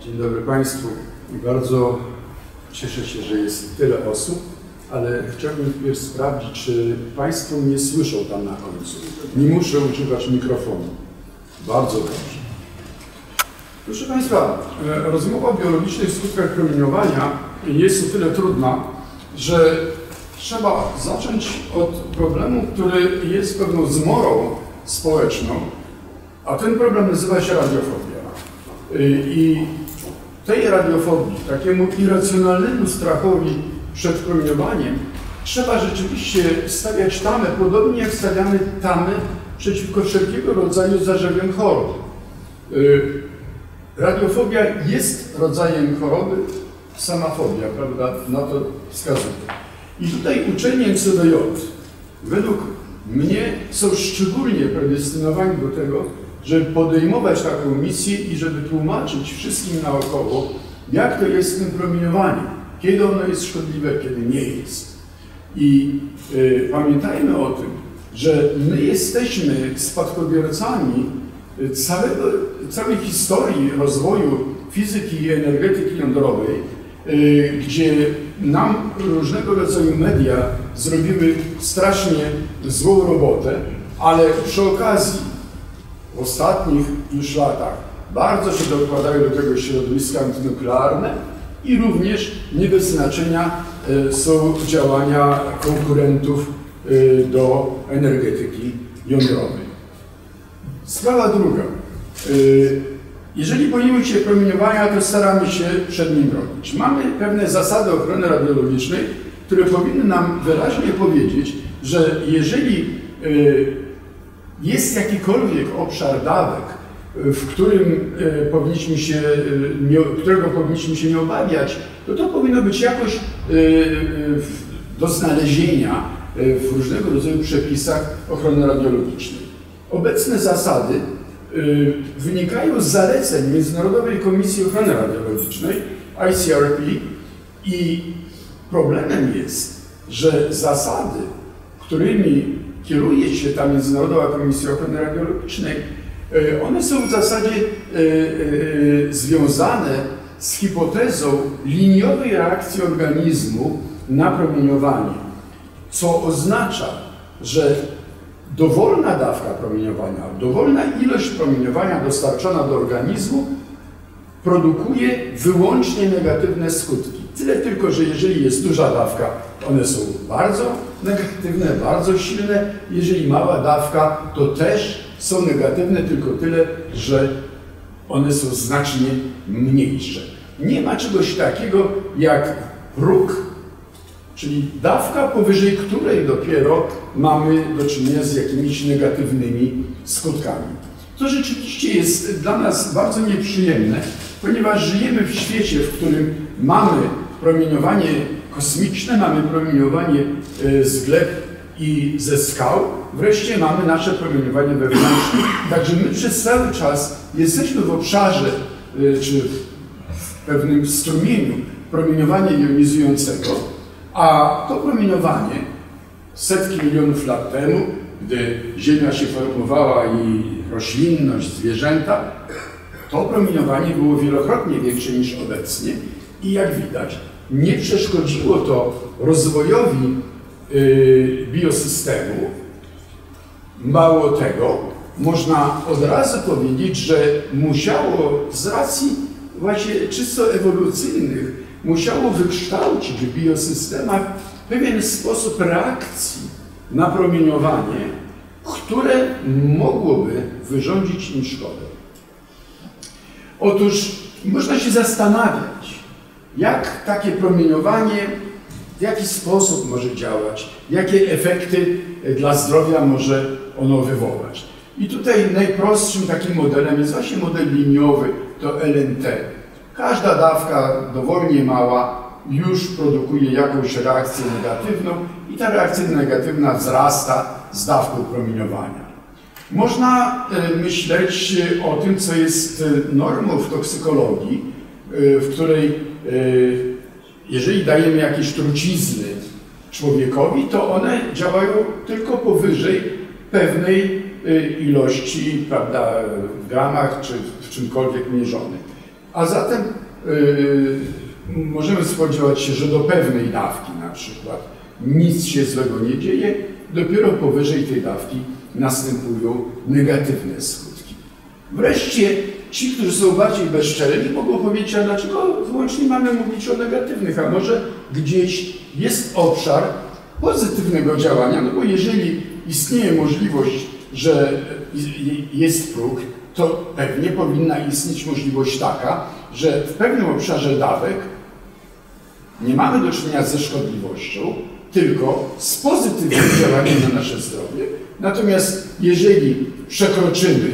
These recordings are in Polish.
Dzień dobry Państwu. Bardzo cieszę się, że jest tyle osób, ale chciałbym wpierw sprawdzić, czy Państwo mnie słyszą tam na końcu. Nie muszę używać mikrofonu. Bardzo dobrze. Proszę Państwa, rozmowa o biologicznych skutkach promieniowania jest o tyle trudna, że trzeba zacząć od problemu, który jest pewną zmorą społeczną, a ten problem nazywa się radiofobia. I tej radiofobii, takiemu irracjonalnemu strachowi przed promieniowaniem, trzeba rzeczywiście stawiać tamę, podobnie jak stawiamy tamy przeciwko wszelkiego rodzaju zarzewiem chorób. Radiofobia jest rodzajem choroby, sama fobia, prawda, na to wskazuje. I tutaj uczeni NCBJ według mnie są szczególnie predestynowani do tego, żeby podejmować taką misję i żeby tłumaczyć wszystkim naokoło, jak to jest z tym promieniowaniem, kiedy ono jest szkodliwe, kiedy nie jest. I pamiętajmy o tym, że my jesteśmy spadkobiercami całej historii rozwoju fizyki i energetyki jądrowej, gdzie nam różnego rodzaju media zrobiły strasznie złą robotę, ale przy okazji w ostatnich już latach bardzo się dokładają do tego środowiska antynuklearne i również nie bez znaczenia są działania konkurentów do energetyki jądrowej. Sprawa druga. Jeżeli boimy się promieniowania, to staramy się przed nim bronić. Mamy pewne zasady ochrony radiologicznej, które powinny nam wyraźnie powiedzieć, że jeżeli jest jakikolwiek obszar dawek, którego powinniśmy się nie obawiać, to powinno być jakoś do znalezienia w różnego rodzaju przepisach ochrony radiologicznej. Obecne zasady wynikają z zaleceń Międzynarodowej Komisji Ochrony Radiologicznej, ICRP, i problemem jest, że zasady, którymi kieruje się ta Międzynarodowa Komisja Ochrony Radiologicznej, one są w zasadzie związane z hipotezą liniowej reakcji organizmu na promieniowanie, co oznacza, że dowolna dawka promieniowania, dowolna ilość promieniowania dostarczona do organizmu produkuje wyłącznie negatywne skutki. Tyle tylko, że jeżeli jest duża dawka, one są bardzo negatywne, bardzo silne. Jeżeli mała dawka, to też są negatywne, tylko tyle, że one są znacznie mniejsze. Nie ma czegoś takiego jak próg, czyli dawka, powyżej której dopiero mamy do czynienia z jakimiś negatywnymi skutkami. To rzeczywiście jest dla nas bardzo nieprzyjemne, ponieważ żyjemy w świecie, w którym mamy promieniowanie kosmiczne, mamy promieniowanie z gleb i ze skał, wreszcie mamy nasze promieniowanie wewnętrzne. Także my przez cały czas jesteśmy w obszarze, czy w pewnym strumieniu promieniowania jonizującego, a to promieniowanie setki milionów lat temu, gdy Ziemia się formowała i roślinność, zwierzęta, to promieniowanie było wielokrotnie większe niż obecnie i jak widać, nie przeszkodziło to rozwojowi biosystemu. Mało tego, można od razu powiedzieć, że musiało z racji właśnie czysto ewolucyjnych, musiało wykształcić w biosystemach pewien sposób reakcji na promieniowanie, które mogłoby wyrządzić im szkodę. Otóż można się zastanawiać, jak takie promieniowanie, w jaki sposób może działać, jakie efekty dla zdrowia może ono wywołać. I tutaj najprostszym takim modelem jest właśnie model liniowy, to LNT. Każda dawka dowolnie mała już produkuje jakąś reakcję negatywną i ta reakcja negatywna wzrasta z dawką promieniowania. Można myśleć o tym, co jest normą w toksykologii, w której jeżeli dajemy jakieś trucizny człowiekowi, to one działają tylko powyżej pewnej ilości, prawda, w gramach czy w czymkolwiek mierzonych. A zatem możemy spodziewać się, że do pewnej dawki na przykład nic się złego nie dzieje, dopiero powyżej tej dawki następują negatywne skutki. Wreszcie ci, którzy są bardziej bezczelni, mogą powiedzieć, a dlaczego wyłącznie mamy mówić o negatywnych, a może gdzieś jest obszar pozytywnego działania, no bo jeżeli istnieje możliwość, że jest próg, to pewnie powinna istnieć możliwość taka, że w pewnym obszarze dawek nie mamy do czynienia ze szkodliwością, tylko z pozytywnym działaniem na nasze zdrowie. Natomiast jeżeli przekroczymy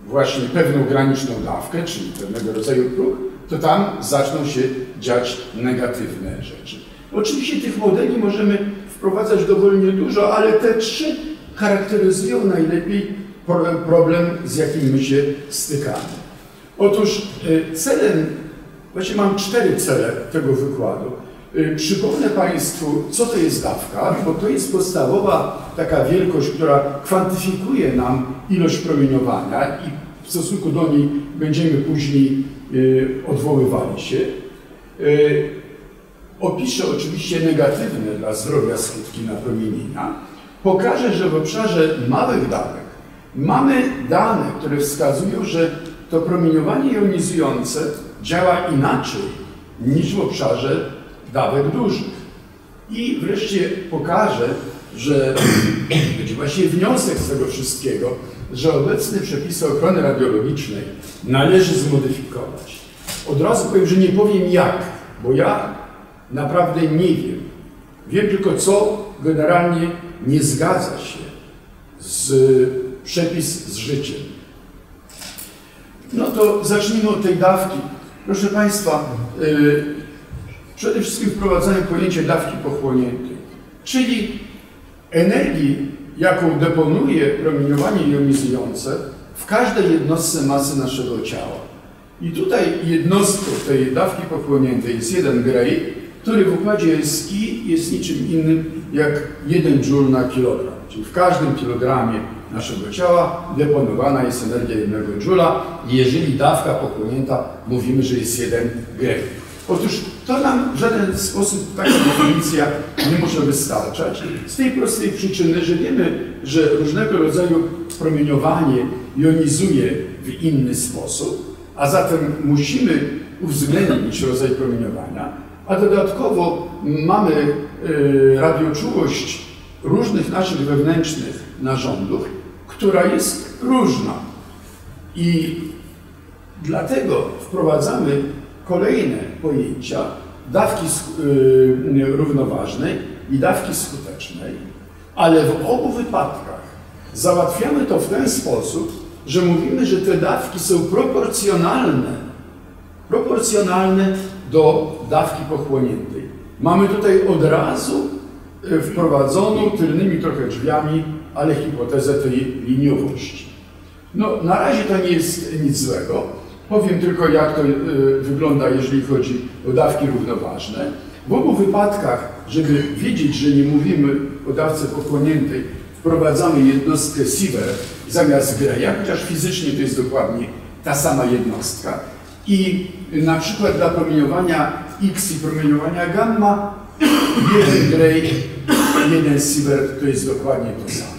właśnie pewną graniczną dawkę, czyli pewnego rodzaju próg, to tam zaczną się dziać negatywne rzeczy. Oczywiście tych modeli możemy wprowadzać dowolnie dużo, ale te trzy charakteryzują najlepiej problem, z jakim my się stykamy. Otóż celem, właśnie mam 4 cele tego wykładu. Przypomnę Państwu, co to jest dawka, bo to jest podstawowa taka wielkość, która kwantyfikuje nam ilość promieniowania i w stosunku do niej będziemy później odwoływali się. Opiszę oczywiście negatywne dla zdrowia skutki napromienienia. Pokażę, że w obszarze małych dawek mamy dane, które wskazują, że to promieniowanie jonizujące działa inaczej niż w obszarze dawek dużych. I wreszcie pokażę, że będzie właśnie wniosek z tego wszystkiego, że obecne przepisy ochrony radiologicznej należy zmodyfikować. Od razu powiem, że nie powiem jak, bo ja naprawdę nie wiem. Wiem tylko, co generalnie nie zgadza się z przepis z życiem. No to zacznijmy od tej dawki. Proszę Państwa, przede wszystkim wprowadzamy pojęcie dawki pochłoniętej, czyli energii, jaką deponuje promieniowanie jonizujące w każdej jednostce masy naszego ciała. I tutaj jednostką tej dawki pochłoniętej jest 1 gray, który w układzie SI jest niczym innym jak 1 joule na kilogram. Czyli w każdym kilogramie naszego ciała deponowana jest energia 1 joula i jeżeli dawka pochłonięta, mówimy, że jest 1 gray. Otóż to nam w żaden sposób taka definicja nie może wystarczać z tej prostej przyczyny, że wiemy, że różnego rodzaju promieniowanie jonizuje w inny sposób, a zatem musimy uwzględnić rodzaj promieniowania, a dodatkowo mamy radioczułość różnych naszych wewnętrznych narządów, która jest różna. I dlatego wprowadzamy kolejne pojęcia dawki równoważnej i dawki skutecznej, ale w obu wypadkach załatwiamy to w ten sposób, że mówimy, że te dawki są proporcjonalne do dawki pochłoniętej. Mamy tutaj od razu wprowadzoną tylnymi trochę drzwiami, ale hipotezę tej liniowości. No, na razie to nie jest nic złego. Powiem tylko, jak to wygląda, jeżeli chodzi o dawki równoważne. W obu wypadkach, żeby wiedzieć, że nie mówimy o dawce pochłoniętej, wprowadzamy jednostkę Sievert zamiast Greya, chociaż fizycznie to jest dokładnie ta sama jednostka. I na przykład dla promieniowania X i promieniowania gamma 1 Gray, 1 Sievert to jest dokładnie to samo.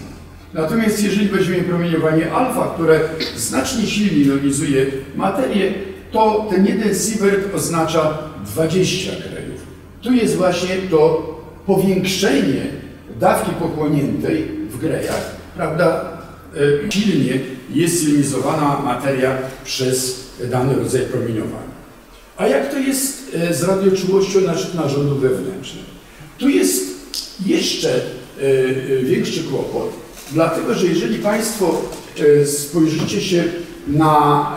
Natomiast jeżeli weźmiemy promieniowanie alfa, które znacznie silniej jonizuje materię, to ten 1 Sievert oznacza 20 grejów. Tu jest właśnie to powiększenie dawki pochłoniętej w grejach, prawda? Silnie jest jonizowana materia przez dany rodzaj promieniowania. A jak to jest z radioczułością naszych narządów wewnętrznych? Tu jest jeszcze większy kłopot, dlatego że jeżeli Państwo spojrzycie się na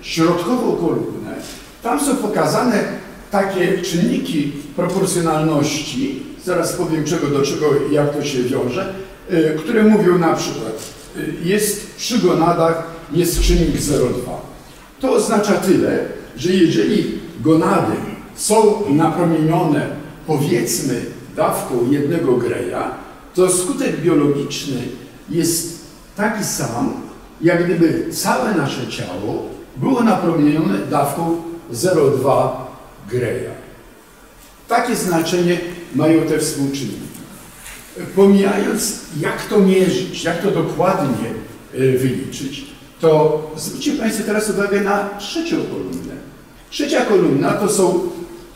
środkową kolumnę, tam są pokazane takie czynniki proporcjonalności, zaraz powiem czego do czego i jak to się wiąże, które mówią na przykład, jest przy gonadach jest czynnik 0,2. To oznacza tyle, że jeżeli gonady są napromienione powiedzmy dawką 1 Greya, to skutek biologiczny jest taki sam, jak gdyby całe nasze ciało było napromienione dawką 0,2 Greya. Takie znaczenie mają te współczynniki. Pomijając, jak to mierzyć, jak to dokładnie wyliczyć, to zwróćcie Państwo teraz uwagę na trzecią kolumnę. Trzecia kolumna to są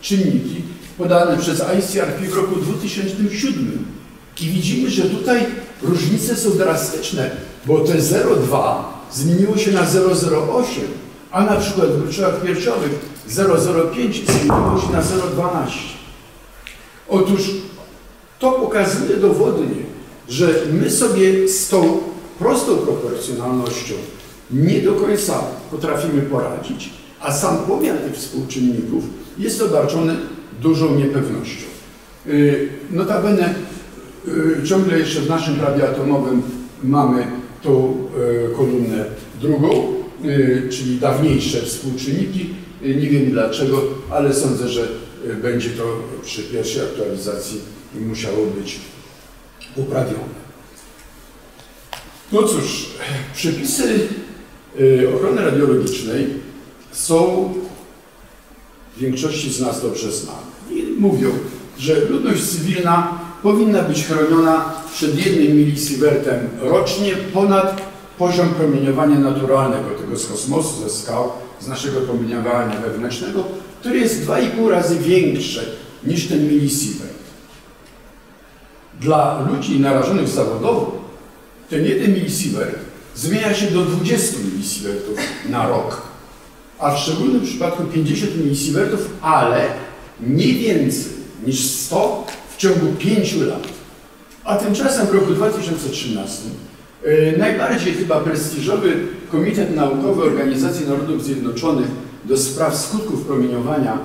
czynniki podane przez ICRP w roku 2007. I widzimy, że tutaj różnice są drastyczne, bo te 0,2 zmieniło się na 0,08, a na przykład w gruczkach piersiowych 0,05 zmieniło się na 0,12. Otóż to pokazuje dowodnie, że my sobie z tą prostą proporcjonalnością nie do końca potrafimy poradzić, a sam pomiar tych współczynników jest obarczony dużą niepewnością. Notabene ciągle jeszcze w naszym prawie atomowym mamy tą kolumnę drugą, czyli dawniejsze współczynniki. Nie wiem dlaczego, ale sądzę, że będzie to przy pierwszej aktualizacji musiało być poprawione. No cóż, przepisy ochrony radiologicznej są w większości z nas dobrze znane. I mówią, że ludność cywilna powinna być chroniona przed 1 milisiewertem rocznie ponad poziom promieniowania naturalnego, tego z kosmosu, ze skał, z naszego promieniowania wewnętrznego, który jest 2,5 razy większe niż ten milisievert. Dla ludzi narażonych zawodowo ten 1 milisievert zmienia się do 20 milisiewertów na rok, a w szczególnym przypadku 50 milisiewertów, ale nie więcej niż 100 w ciągu 5 lat. A tymczasem w roku 2013 najbardziej chyba prestiżowy Komitet Naukowy Organizacji Narodów Zjednoczonych do spraw skutków promieniowania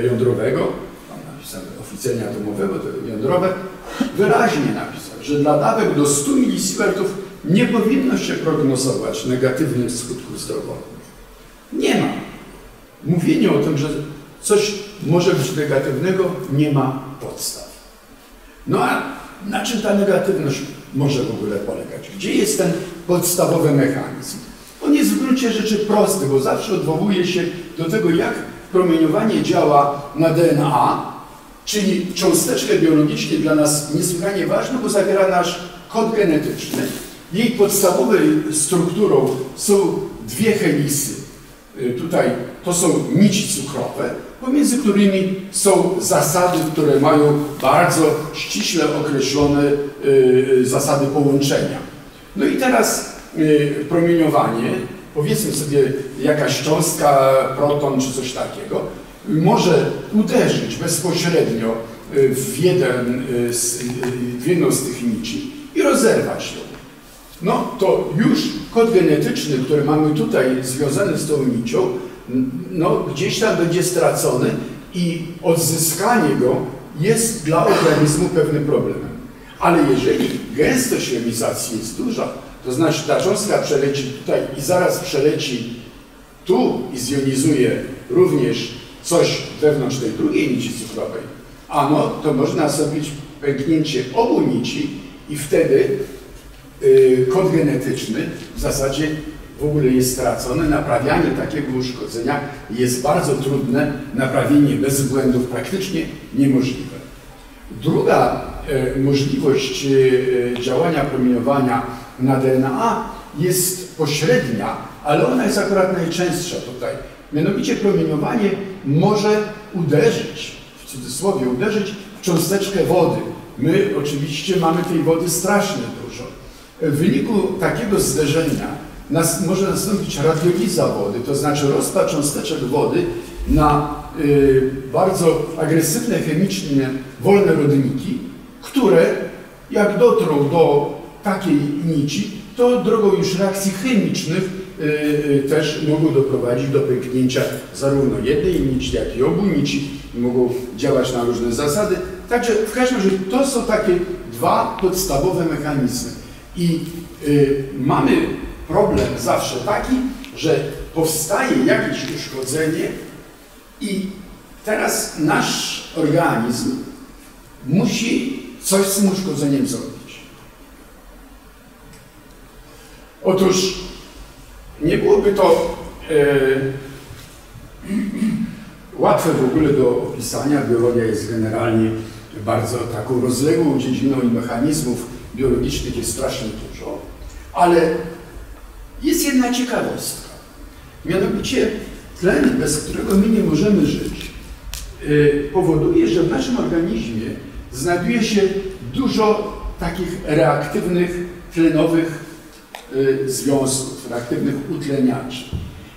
jądrowego, tam napisane oficjalnie atomowego, to jądrowe, wyraźnie napisał, że dla dawek do 100 milisiewertów nie powinno się prognozować negatywnych skutków zdrowotnych. Nie ma. Mówienie o tym, że coś może być negatywnego, nie ma podstaw. No a na czym ta negatywność może w ogóle polegać? Gdzie jest ten podstawowy mechanizm? On jest w gruncie rzeczy prosty, bo zawsze odwołuje się do tego, jak promieniowanie działa na DNA, czyli cząsteczkę biologicznie dla nas niesłychanie ważną, bo zawiera nasz kod genetyczny. Jej podstawową strukturą są dwie helisy. Tutaj to są nici cukrowe, pomiędzy którymi są zasady, które mają bardzo ściśle określone zasady połączenia. No i teraz promieniowanie, powiedzmy sobie jakaś cząstka, proton czy coś takiego, może uderzyć bezpośrednio w jedną z tych nici i rozerwać ją. No to już kod genetyczny, który mamy tutaj związany z tą nicią, no gdzieś tam będzie stracony i odzyskanie go jest dla organizmu pewnym problemem. Ale jeżeli gęstość jonizacji jest duża, to znaczy ta cząstka przeleci tutaj i zaraz przeleci tu i zjonizuje również coś wewnątrz tej drugiej nici cukrowej, to może nastąpić pęknięcie obu nici i wtedy kod genetyczny w zasadzie w ogóle jest stracony. Naprawianie takiego uszkodzenia jest bardzo trudne, naprawienie bez błędów praktycznie niemożliwe. Druga możliwość działania promieniowania na DNA jest pośrednia, ale ona jest akurat najczęstsza tutaj. Mianowicie promieniowanie może uderzyć, w cudzysłowie uderzyć, w cząsteczkę wody. My oczywiście mamy tej wody strasznie dużo. W wyniku takiego zderzenia może nastąpić radioliza wody, to znaczy rozpad cząsteczek wody na bardzo agresywne chemicznie wolne rodniki, które jak dotrą do takiej nici, to drogą już reakcji chemicznych też mogą doprowadzić do pęknięcia zarówno jednej nici, jak i obu nici, mogą działać na różne zasady. Także w każdym razie to są takie dwa podstawowe mechanizmy. I mamy problem zawsze taki, że powstaje jakieś uszkodzenie i teraz nasz organizm musi coś z tym uszkodzeniem zrobić. Otóż nie byłoby to łatwe w ogóle do opisania. Biologia jest generalnie bardzo taką rozległą dziedziną i mechanizmów biologicznych jest strasznie dużo, ale jest jedna ciekawostka. Mianowicie tlen, bez którego my nie możemy żyć, powoduje, że w naszym organizmie znajduje się dużo takich reaktywnych, tlenowych związków, reaktywnych utleniaczy.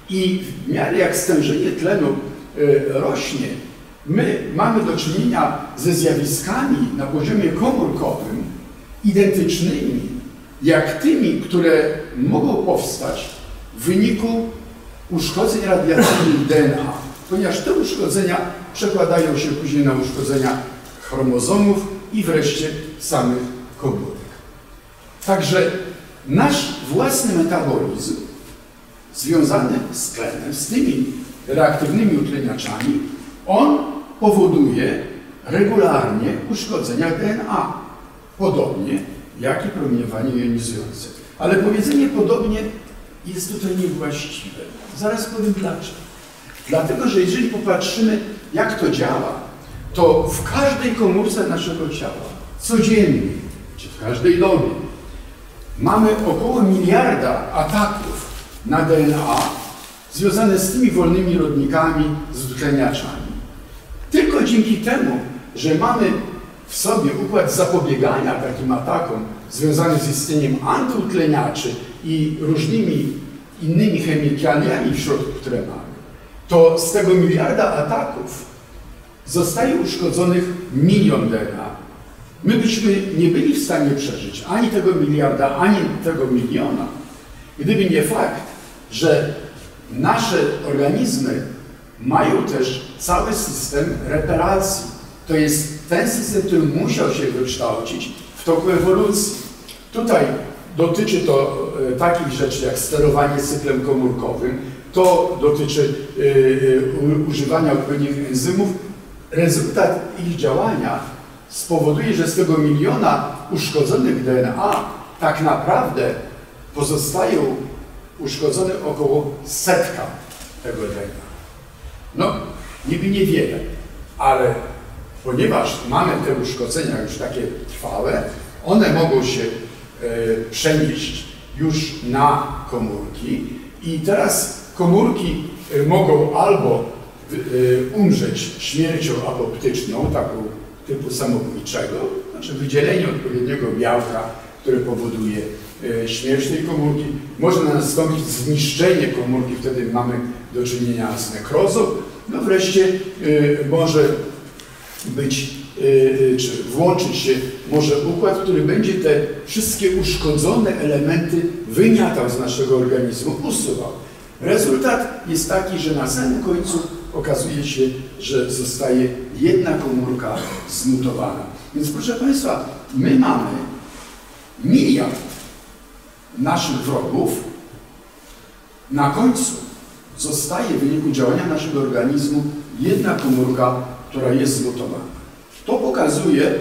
I w miarę jak stężenie tlenu rośnie, my mamy do czynienia ze zjawiskami na poziomie komórkowym identycznymi jak tymi, które mogą powstać w wyniku uszkodzeń radiacyjnych DNA, ponieważ te uszkodzenia przekładają się później na uszkodzenia chromozomów i wreszcie samych komórek. Także nasz własny metabolizm związany z tlenem, z tymi reaktywnymi utleniaczami, on powoduje regularnie uszkodzenia DNA, podobnie jak i promieniowanie jonizujące. Ale powiedzenie podobnie jest tutaj niewłaściwe. Zaraz powiem dlaczego. Dlatego, że jeżeli popatrzymy, jak to działa, to w każdej komórce naszego ciała, codziennie, czy w każdej dobie, mamy około 1 miliarda ataków na DNA związane z tymi wolnymi rodnikami, z utleniaczami. Tylko dzięki temu, że mamy w sobie układ zapobiegania takim atakom związany z istnieniem antyutleniaczy i różnymi innymi chemikaliami w środku, które mamy, to z tego 1 miliarda ataków zostaje uszkodzonych 1 milion DNA. My byśmy nie byli w stanie przeżyć ani tego 1 miliarda, ani tego 1 miliona, gdyby nie fakt, że nasze organizmy mają też cały system reparacji. To jest ten system, który musiał się wykształcić w toku ewolucji. Tutaj dotyczy to takich rzeczy jak sterowanie cyklem komórkowym, to dotyczy używania odpowiednich enzymów. Rezultat ich działania spowoduje, że z tego 1 miliona uszkodzonych DNA tak naprawdę pozostają uszkodzone około 100 tego DNA. No, niby niewiele, ale ponieważ mamy te uszkodzenia już takie trwałe, one mogą się przenieść już na komórki i teraz komórki mogą albo umrzeć śmiercią apoptyczną, taką typu samobójczego, znaczy wydzielenie odpowiedniego białka, które powoduje śmierć tej komórki. Może nastąpić zniszczenie komórki, wtedy mamy do czynienia z nekrozą. No wreszcie może być, czy włączyć się może układ, który będzie te wszystkie uszkodzone elementy wymiatał z naszego organizmu, usuwał. Rezultat jest taki, że na samym końcu okazuje się, że zostaje jedna komórka zmutowana. Więc proszę Państwa, my mamy 1 miliard naszych wrogów, na końcu zostaje w wyniku działania naszego organizmu jedna komórka, która jest zmutowana. To pokazuje,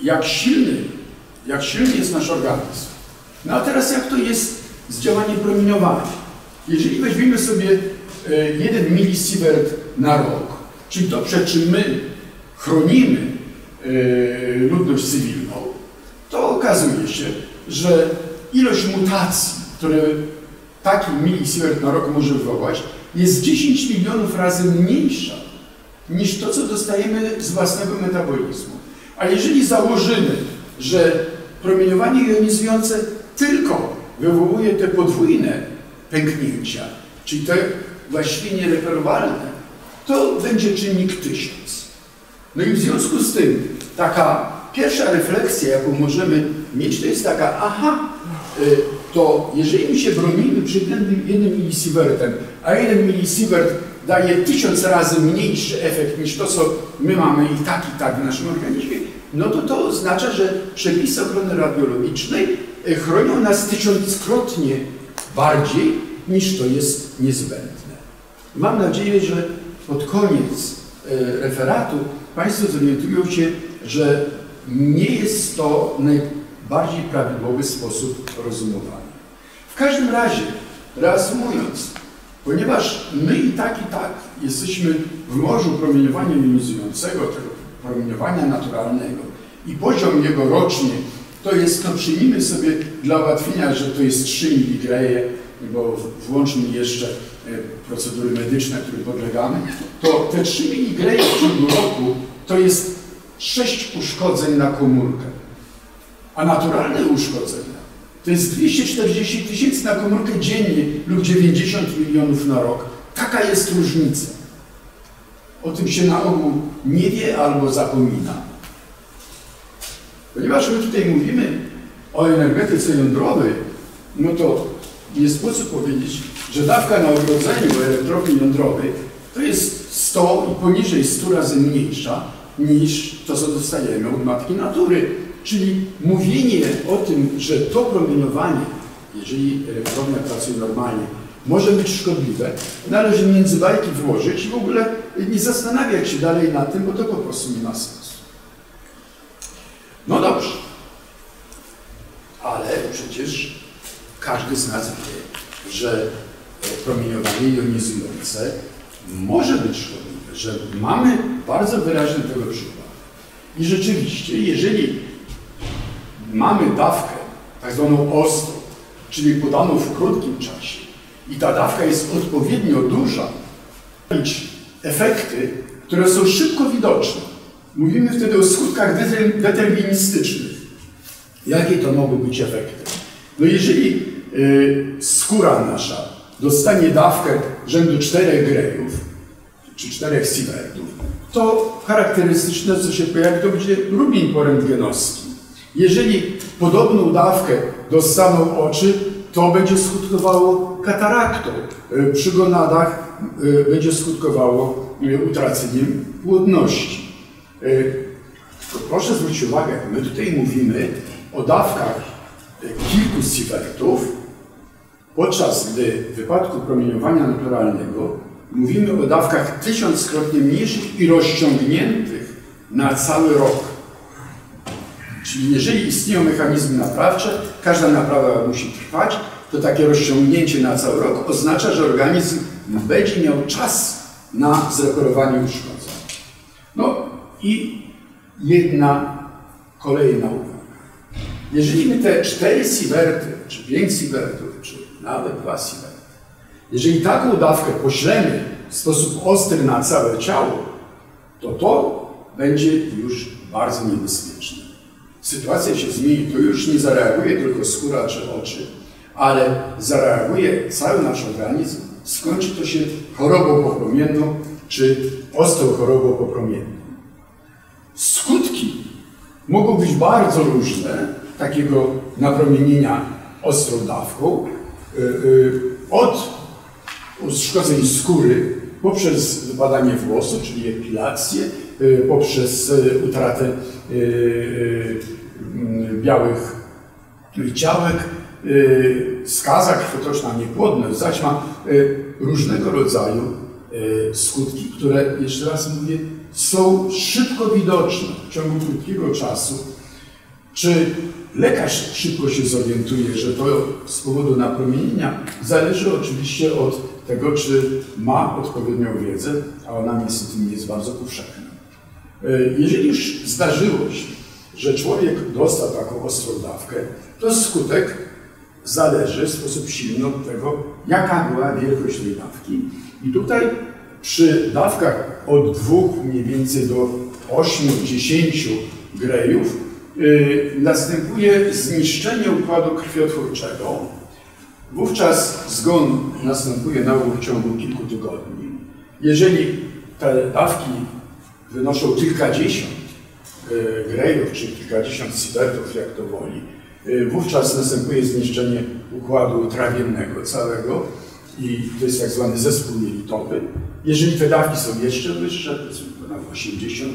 jak silny jest nasz organizm. No a teraz jak to jest z działaniem promieniowania? Jeżeli weźmiemy sobie 1 milisievert na rok, czyli to, przed czym my chronimy ludność cywilną, to okazuje się, że ilość mutacji, które taki milisievert na rok może wywołać, jest 10 milionów razy mniejsza niż to, co dostajemy z własnego metabolizmu. A jeżeli założymy, że promieniowanie jonizujące tylko wywołuje te podwójne pęknięcia, czyli te właściwie niereperowalne, to będzie czynnik 1000. No i w związku z tym taka pierwsza refleksja, jaką możemy mieć, to jest taka, to jeżeli my się bronimy przed 1 milisievertem, a 1 milisievert daje 1000 razy mniejszy efekt niż to, co my mamy i tak w naszym organizmie, no to oznacza, że przepisy ochrony radiologicznej chronią nas 1000-krotnie bardziej niż to jest niezbędne. Mam nadzieję, że pod koniec referatu Państwo zorientują się, że nie jest to najbardziej prawidłowy sposób rozumowania. W każdym razie, reasumując, Ponieważ my i tak jesteśmy w morzu promieniowania jonizującego, tego promieniowania naturalnego i poziom jego rocznie to jest, no przyjmijmy sobie dla ułatwienia, że to jest 3 miligreje, bo włączmy jeszcze procedury medyczne, którym podlegamy, to te 3 miligreje w ciągu roku to jest 6 uszkodzeń na komórkę. A naturalne uszkodzenia to jest 240 000 na komórkę dziennie lub 90 milionów na rok. Taka jest różnica. O tym się na ogół nie wie albo zapomina. Ponieważ my tutaj mówimy o energetyce jądrowej, no to nie sposób powiedzieć, że dawka na ogrodzeniu elektrowni jądrowej to jest 100 i poniżej 100 razy mniejsza niż to, co dostajemy od matki natury. Czyli mówienie o tym, że to promieniowanie, jeżeli elektrownia pracuje normalnie, może być szkodliwe, należy między bajki włożyć i w ogóle nie zastanawiać się dalej nad tym, bo to po prostu nie ma sensu. No dobrze, ale przecież każdy z nas wie, że promieniowanie jonizujące może być szkodliwe, że mamy bardzo wyraźny tego przykład. I rzeczywiście, jeżeli mamy dawkę tak zwaną ostrą, czyli podaną w krótkim czasie i ta dawka jest odpowiednio duża, efekty, które są szybko widoczne. Mówimy wtedy o skutkach deterministycznych. Jakie to mogą być efekty? No jeżeli skóra nasza dostanie dawkę rzędu 4 grejów, czy 4 sievertów, to charakterystyczne, co się pojawi, to będzie rubin porentgenowski. Jeżeli podobną dawkę dostaną oczy, to będzie skutkowało kataraktą. Przy gonadach będzie skutkowało utraceniem płodności. Proszę zwrócić uwagę, my tutaj mówimy o dawkach kilku sievertów, podczas gdy w wypadku promieniowania naturalnego mówimy o dawkach 1000-krotnie mniejszych i rozciągniętych na cały rok. Czyli jeżeli istnieją mechanizmy naprawcze, każda naprawa musi trwać, to takie rozciągnięcie na cały rok oznacza, że organizm będzie miał czas na zreperowanie uszkodzeń. No i jedna kolejna uwaga. Jeżeli my te 4 sieverty, czy 5 sievertów, czy nawet 2 sieverty, jeżeli taką dawkę poślemy w sposób ostry na całe ciało, to będzie już bardzo niebezpieczne. Sytuacja się zmieni, to już nie zareaguje tylko skóra czy oczy, ale zareaguje cały nasz organizm, skończy to się chorobą popromienną czy ostrą chorobą popromienną. Skutki mogą być bardzo różne takiego napromienienia ostrą dawką, od uszkodzeń skóry poprzez wypadanie włosów, czyli epilację, poprzez utratę białych ciałek, skaza krwotoczna, niepłodność, zaćma, różnego rodzaju skutki, które, jeszcze raz mówię, są szybko widoczne w ciągu krótkiego czasu. Czy lekarz szybko się zorientuje, że to z powodu napromienienia, zależy oczywiście od tego, czy ma odpowiednią wiedzę, a ona niestety nie jest bardzo powszechna. Jeżeli już zdarzyło się, że człowiek dostał taką ostrą dawkę, to skutek zależy w sposób silny od tego, jaka była wielkość tej dawki. I tutaj przy dawkach od 2 mniej więcej do 8-10 grejów następuje zniszczenie układu krwiotwórczego. Wówczas zgon następuje na ogół w ciągu kilku tygodni. Jeżeli te dawki wynoszą kilkadziesiąt grejów, czy kilkadziesiąt sievertów, jak to woli, wówczas następuje zniszczenie układu trawiennego całego i to jest tak zwany zespół jelitowy. Jeżeli te dawki są jeszcze wyższe, to jest ponad 80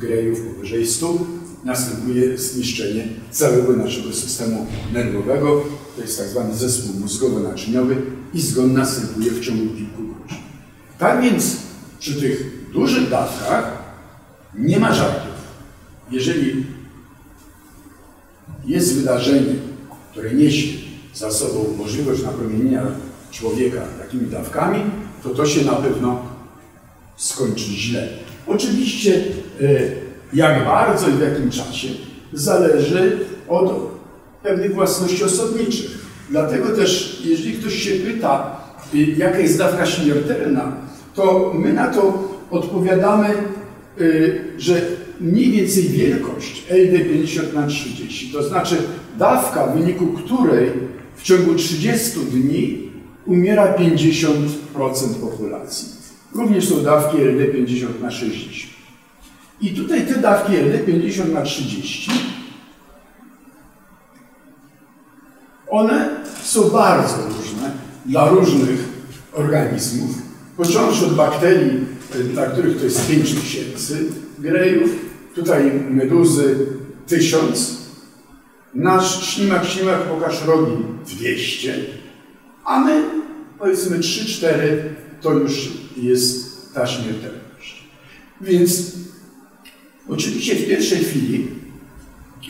grejów, powyżej 100, następuje zniszczenie całego naszego systemu nerwowego, to jest tak zwany zespół mózgowo-naczyniowy i zgon następuje w ciągu kilku godzin. Tak więc przy tych dużych dawkach nie ma żartów. Jeżeli jest wydarzenie, które niesie za sobą możliwość napromienienia człowieka takimi dawkami, to się na pewno skończy źle. Oczywiście jak bardzo i w jakim czasie zależy od pewnych własności osobniczych. Dlatego też, jeżeli ktoś się pyta, jaka jest dawka śmiertelna, to my na to odpowiadamy, że mniej więcej wielkość LD50/30, to znaczy dawka, w wyniku której w ciągu 30 dni umiera 50% populacji. Również są dawki LD50/60. I tutaj te dawki LD50/30, one są bardzo różne dla różnych organizmów, począwszy od bakterii, dla których to jest 5000 grejów, tutaj meduzy 1000, nasz ślimak pokaż rogi 200, a my powiedzmy 3-4 to już jest ta śmiertelność. Więc oczywiście w pierwszej chwili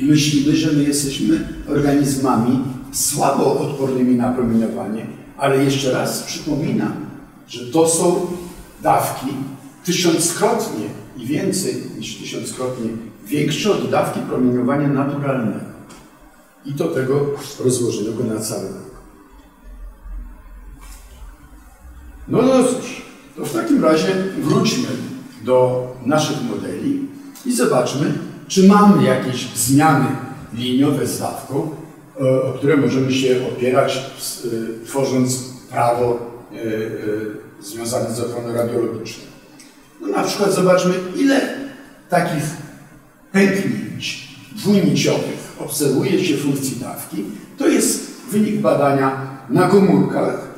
myślimy, że my jesteśmy organizmami słabo odpornymi na promieniowanie, ale jeszcze raz przypominam, że to są dawki tysiąckrotnie i więcej niż tysiąckrotnie większe od dawki promieniowania naturalnego. I to tego rozłożonego na cały rok. No cóż, to w takim razie wróćmy do naszych modeli i zobaczmy, czy mamy jakieś zmiany liniowe z dawką, o które możemy się opierać, tworząc prawo związane z ochroną radiologiczną. No na przykład zobaczmy, ile takich pęknięć dwuniciowych obserwuje się w funkcji dawki. To jest wynik badania na komórkach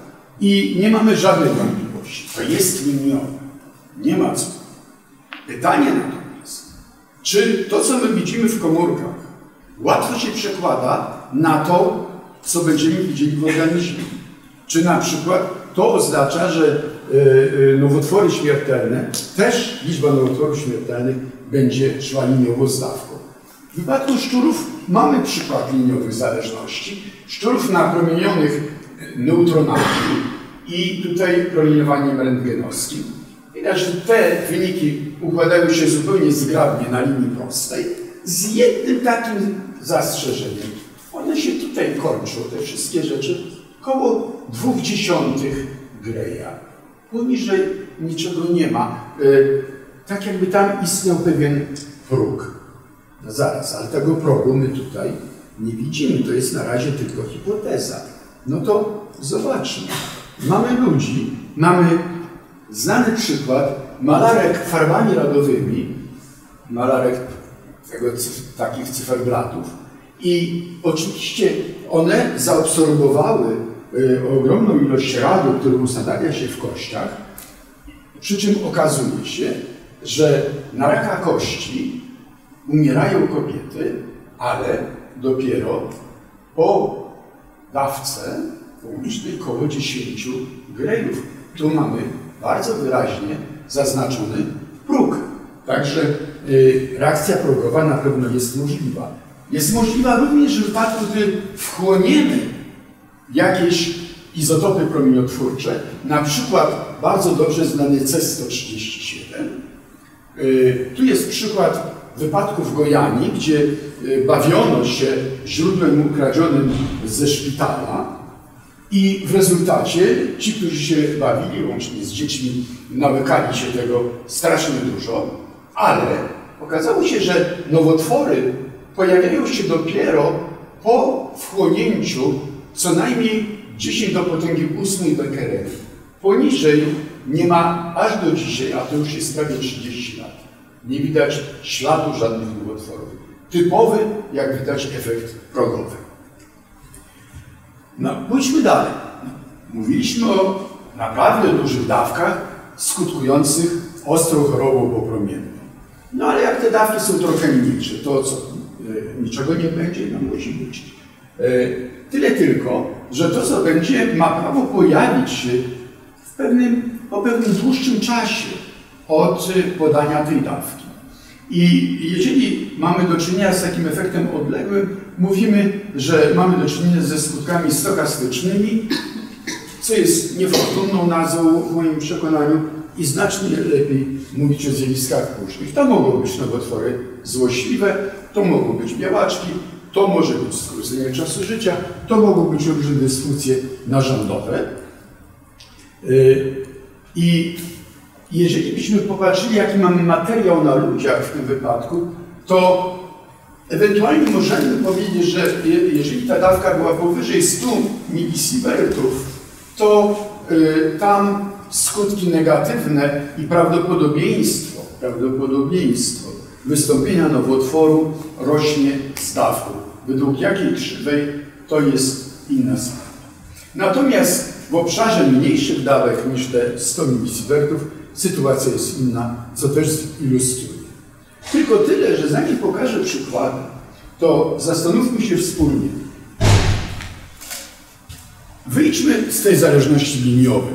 i nie mamy żadnej wątpliwości. To jest liniowe. Nie ma co. Pytanie natomiast, czy to, co my widzimy w komórkach, łatwo się przekłada na to, co będziemy widzieli w organizmie? Czy na przykład to oznacza, że nowotwory śmiertelne, też liczba nowotworów śmiertelnych będzie szła liniowo z dawką? W wypadku szczurów mamy przykład liniowych zależności. Szczurów napromienionych neutronami i tutaj promieniowaniem rentgenowskim. Widać, że te wyniki układają się zupełnie zgrabnie na linii prostej, z jednym takim zastrzeżeniem. One się tutaj kończą, te wszystkie rzeczy, koło 0,2 Greya. Poniżej niczego nie ma. Tak jakby tam istniał pewien próg. No zaraz, ale tego progu my tutaj nie widzimy. To jest na razie tylko hipoteza. No to zobaczmy. Mamy ludzi, mamy znany przykład malarek farbami radowymi, malarek takich cyferblatów. I oczywiście one zaabsorbowały ogromną ilość radu, który ustanawia się w kościach, przy czym okazuje się, że na raka kości umierają kobiety, ale dopiero po dawce połącznej koło 10 grejów. Tu mamy bardzo wyraźnie zaznaczony próg. Także reakcja progowa na pewno jest możliwa. Jest możliwa również w wypadku, gdy wchłoniemy jakieś izotopy promieniotwórcze, na przykład bardzo dobrze znany C137. Tu jest przykład wypadków w Gojani, gdzie bawiono się źródłem ukradzionym ze szpitala i w rezultacie ci, którzy się bawili, łącznie z dziećmi, nawykali się tego strasznie dużo, ale okazało się, że nowotwory pojawiają się dopiero po wchłonięciu co najmniej 10 do potęgi 8 bekereli. Poniżej nie ma aż do dzisiaj, a to już jest prawie 30 lat. Nie widać śladu żadnych nowotworów. Typowy, jak widać, efekt progowy. No, pójdźmy dalej. Mówiliśmy o naprawdę dużych dawkach skutkujących ostrą chorobą popromienną. No ale jak te dawki są trochę mniejsze, to co? Niczego nie będzie, no musi być. Tyle tylko, że to, co będzie, ma prawo pojawić się po pewnym dłuższym czasie od podania tej dawki. I jeżeli mamy do czynienia z takim efektem odległym, mówimy, że mamy do czynienia ze skutkami stokastycznymi co jest niefortunną nazwą w moim przekonaniu i znacznie lepiej mówić o zjawiskach płucznych. To mogą być nowotwory złośliwe, to mogą być białaczki, to może być skrócenie czasu życia, to mogą być różne dysfunkcje narządowe. I jeżeli byśmy popatrzyli, jaki mamy materiał na ludziach w tym wypadku, to ewentualnie możemy powiedzieć, że jeżeli ta dawka była powyżej 100 milisievertów, to tam skutki negatywne i prawdopodobieństwo wystąpienia nowotworu rośnie z dawką. Według jakiej krzywej to jest inna sprawa. Natomiast w obszarze mniejszych dawek niż te 100 milisievertów sytuacja jest inna, co też ilustruje. Tylko tyle, że zanim pokażę przykłady, to zastanówmy się wspólnie. Wyjdźmy z tej zależności liniowej.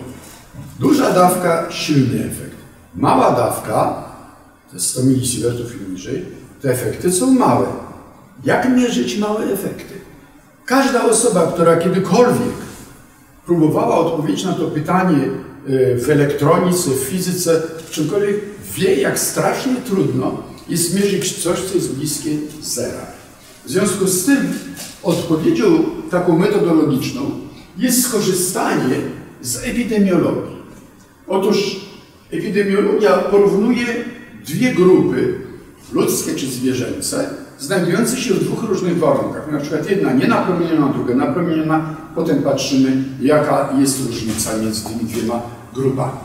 Duża dawka, silny efekt. Mała dawka, to jest 100 milisievertów i niżej, te efekty są małe. Jak mierzyć małe efekty? Każda osoba, która kiedykolwiek próbowała odpowiedzieć na to pytanie w elektronice, w fizyce, w czymkolwiek, wie, jak strasznie trudno jest mierzyć coś, co jest bliskie zera. W związku z tym odpowiedzią taką metodologiczną jest skorzystanie z epidemiologii. Otóż epidemiologia porównuje dwie grupy, ludzkie czy zwierzęce, znajdujące się w dwóch różnych warunkach. Na przykład jedna nienapromieniona, druga napromieniona. Potem patrzymy, jaka jest różnica między tymi dwiema grupami.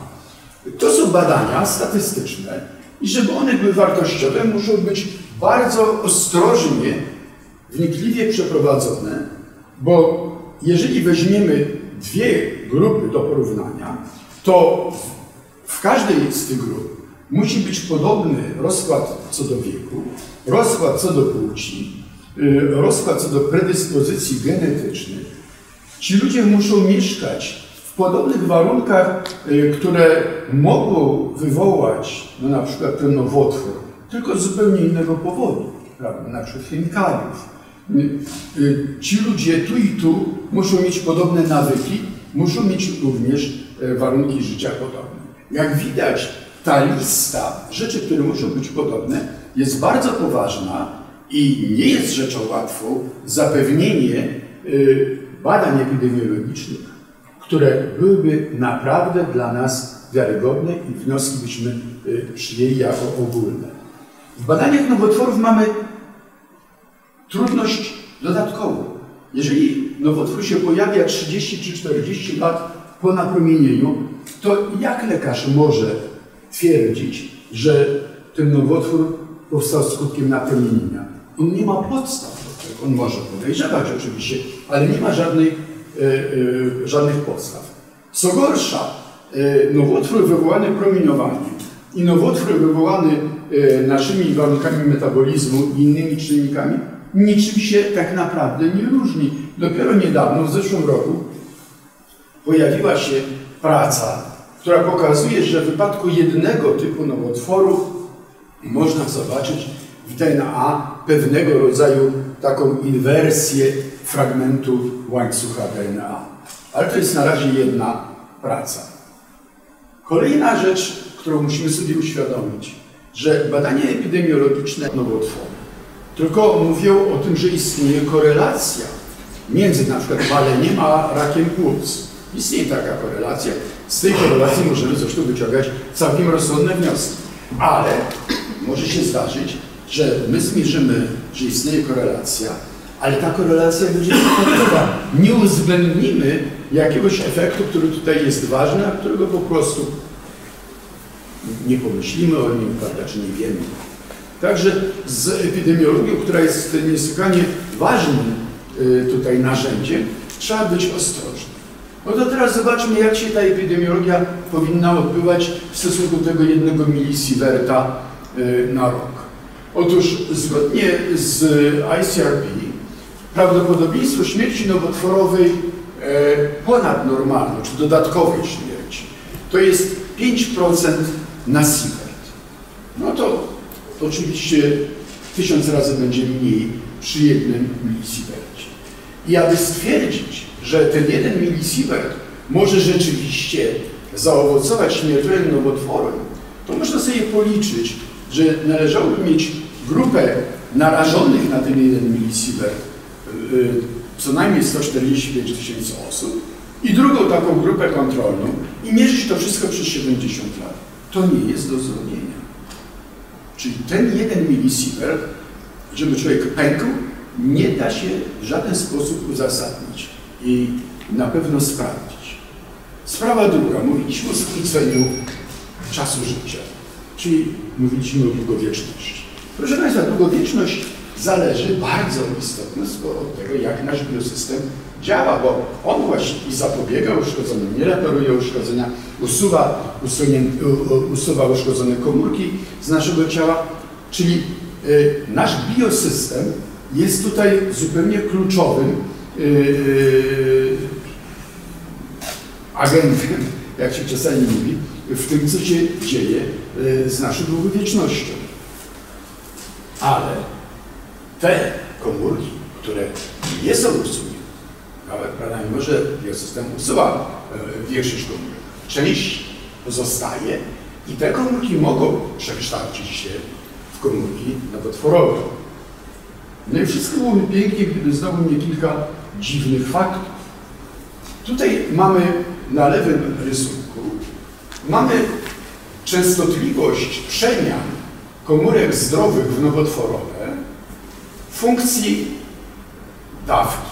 To są badania statystyczne i żeby one były wartościowe, muszą być bardzo ostrożnie, wnikliwie przeprowadzone, bo jeżeli weźmiemy dwie grupy do porównania, to w każdej z tych grup musi być podobny rozkład co do wieku, rozkład co do płci, rozkład co do predyspozycji genetycznych. Ci ludzie muszą mieszkać w podobnych warunkach, które mogą wywołać na przykład ten nowotwór, tylko z zupełnie innego powodu, prawda? Na przykład chemikaliów. Ci ludzie tu i tu muszą mieć podobne nawyki, muszą mieć również warunki życia podobne. Jak widać, ta lista rzeczy, które muszą być podobne, jest bardzo poważna i nie jest rzeczą łatwą zapewnienie badań epidemiologicznych, które byłyby naprawdę dla nas wiarygodne i wnioski byśmy przyjęli jako ogólne. W badaniach nowotworów mamy trudność dodatkową. Jeżeli nowotwór się pojawia 30 czy 40 lat po napromienieniu, to jak lekarz może twierdzić, że ten nowotwór powstał skutkiem napromienienia? On nie ma podstaw do tego. On może podejrzewać oczywiście, ale nie ma żadnych podstaw. Co gorsza, nowotwór wywołany promieniowaniem i nowotwór wywołany naszymi warunkami metabolizmu i innymi czynnikami niczym się tak naprawdę nie różni. Dopiero niedawno, w zeszłym roku, pojawiła się praca, która pokazuje, że w wypadku jednego typu nowotworu można zobaczyć w DNA pewnego rodzaju taką inwersję fragmentu łańcucha DNA. Ale to jest na razie jedna praca. Kolejna rzecz, którą musimy sobie uświadomić, że badania epidemiologiczne nowotworu tylko mówią o tym, że istnieje korelacja między na przykład paleniem a rakiem płuc. Istnieje taka korelacja. Z tej korelacji możemy zresztą wyciągać całkiem rozsądne wnioski. Ale może się zdarzyć, że my zmierzymy, że istnieje korelacja, ale ta korelacja będzie przypadkowa. Nie uwzględnimy jakiegoś efektu, który tutaj jest ważny, a którego po prostu nie pomyślimy o nim, prawda, czy nie wiemy. Także z epidemiologią, która jest niesłychanie ważnym tutaj narzędziem, trzeba być ostrożnym. No to teraz zobaczmy, jak się ta epidemiologia powinna odbywać w stosunku do tego 1 milisieverta na rok. Otóż zgodnie z ICRP prawdopodobieństwo śmierci nowotworowej ponadnormalnej, czy dodatkowej śmierci, to jest 5% na sievert. No to oczywiście 1000 razy będzie mniej przy 1 milisievercie. I aby stwierdzić, że ten 1 milisievert może rzeczywiście zaowocować śmiertelnym nowotworem, to można sobie policzyć, że należałoby mieć grupę narażonych na ten 1 milisievert, co najmniej 145 tysięcy osób, i drugą taką grupę kontrolną i mierzyć to wszystko przez 70 lat. To nie jest do zrobienia. Czyli ten 1 milisievert, żeby człowiek pękł, nie da się w żaden sposób uzasadnić i na pewno sprawdzić. Sprawa druga. Mówiliśmy o skróceniu czasu życia, czyli mówiliśmy o długowieczności. Proszę Państwa, długowieczność zależy bardzo istotnie od tego, jak nasz biosystem działa, bo on właśnie i zapobiega uszkodzeniom, nie reperuje uszkodzenia, usuwa uszkodzone komórki z naszego ciała, czyli nasz biosystem jest tutaj zupełnie kluczowym agentem, jak się czasami mówi, w tym, co się dzieje z naszą długowiecznością. Ale te komórki, które nie są usunięte, ale mimo że biosystem usuwa większość komórek, część pozostaje i te komórki mogą przekształcić się w komórki nowotworowe. No i wszystko byłoby pięknie, gdyby znowu nie kilka dziwnych faktów. Tutaj mamy na lewym rysunku, mamy częstotliwość przemian komórek zdrowych w nowotworowe w funkcji dawki.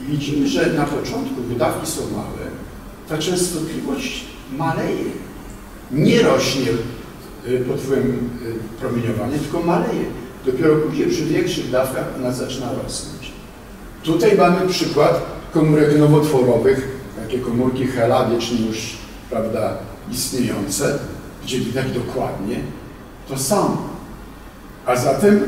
I widzimy, że na początku, gdy dawki są małe, ta częstotliwość maleje. Nie rośnie pod wpływem promieniowania, tylko maleje. Dopiero później przy większych dawkach ona zaczyna rosnąć. Tutaj mamy przykład komórek nowotworowych, takie komórki HeLa wiecznie już, prawda, istniejące, gdzie widać dokładnie to samo. A zatem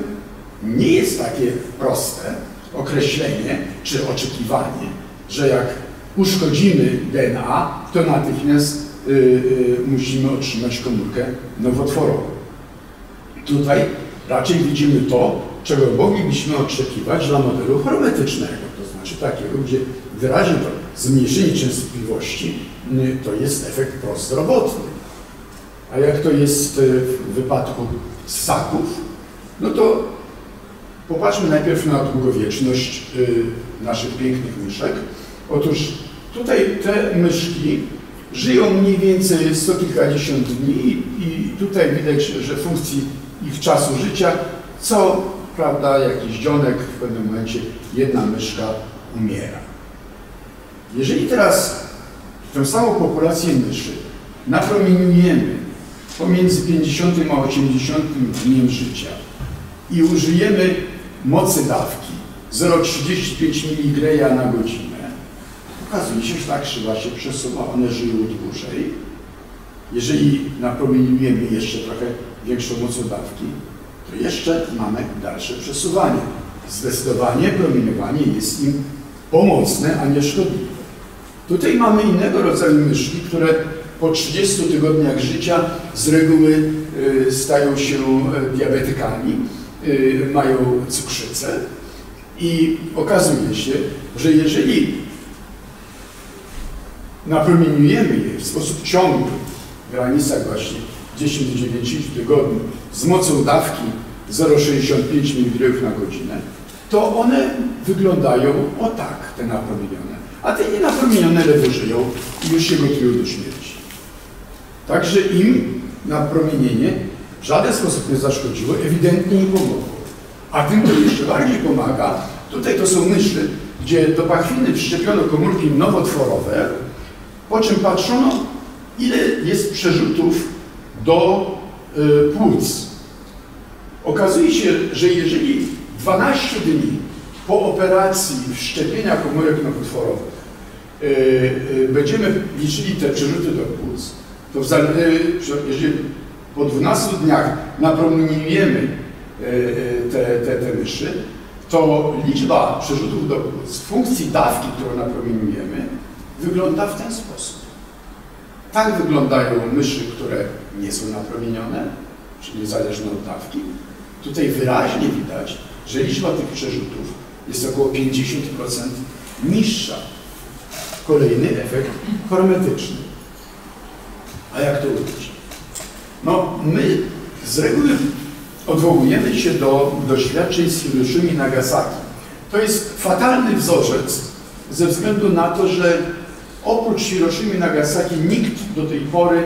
nie jest takie proste określenie czy oczekiwanie, że jak uszkodzimy DNA, to natychmiast musimy otrzymać komórkę nowotworową. Tutaj raczej widzimy to, czego moglibyśmy oczekiwać dla modelu hormetycznego, to znaczy takiego, gdzie wyraźnie to zmniejszenie częstotliwości to jest efekt prozdrowotny. A jak to jest w wypadku ssaków, no to popatrzmy najpierw na długowieczność naszych pięknych myszek. Otóż tutaj te myszki żyją mniej więcej 100 kilkadziesiąt dni i tutaj widać, że w funkcji ich czasu życia co, prawda, jakiś dzionek, w pewnym momencie jedna myszka umiera. Jeżeli teraz tę samą populację myszy napromieniujemy pomiędzy 50 a 80 dniem życia i użyjemy mocy dawki 0,35 mg na godzinę, okazuje się, że ta krzywa się przesuwa, one żyją dłużej. Jeżeli napromieniujemy jeszcze trochę większą mocą dawki, to jeszcze mamy dalsze przesuwanie. Zdecydowanie promieniowanie jest im pomocne, a nie szkodliwe. Tutaj mamy innego rodzaju myszki, które po 30 tygodniach życia z reguły stają się diabetykami, mają cukrzycę i okazuje się, że jeżeli napromieniujemy je w sposób ciągły, w granicach właśnie 10 do 90 tygodni, z mocą dawki 0,65 mg na godzinę, to one wyglądają o tak, te napromienione. A te nienapromienione ledwo żyją i już się gotują do śmierci. Także im napromienienie w żaden sposób nie zaszkodziło, ewidentnie im pomogło. A tym, kto jeszcze bardziej pomaga, tutaj to są myszy, gdzie do pachwiny wszczepiono komórki nowotworowe, po czym patrzono, ile jest przerzutów do płuc. Okazuje się, że jeżeli 12 dni po operacji wszczepienia komórek nowotworowych będziemy liczyli te przerzuty do płuc, to jeżeli po 12 dniach napromieniujemy te myszy, to liczba przerzutów do płuc w funkcji dawki, którą napromieniujemy, wygląda w ten sposób. Tak wyglądają myszy, które nie są napromienione, czyli niezależne od dawki. Tutaj wyraźnie widać, że liczba tych przerzutów jest około 50% niższa. kolejny efekt hormetyczny. A jak to użyć? No, my z reguły odwołujemy się do doświadczeń z Hiroshimy i Nagasaki. To jest fatalny wzorzec ze względu na to, że oprócz Hiroshimy i Nagasaki nikt do tej pory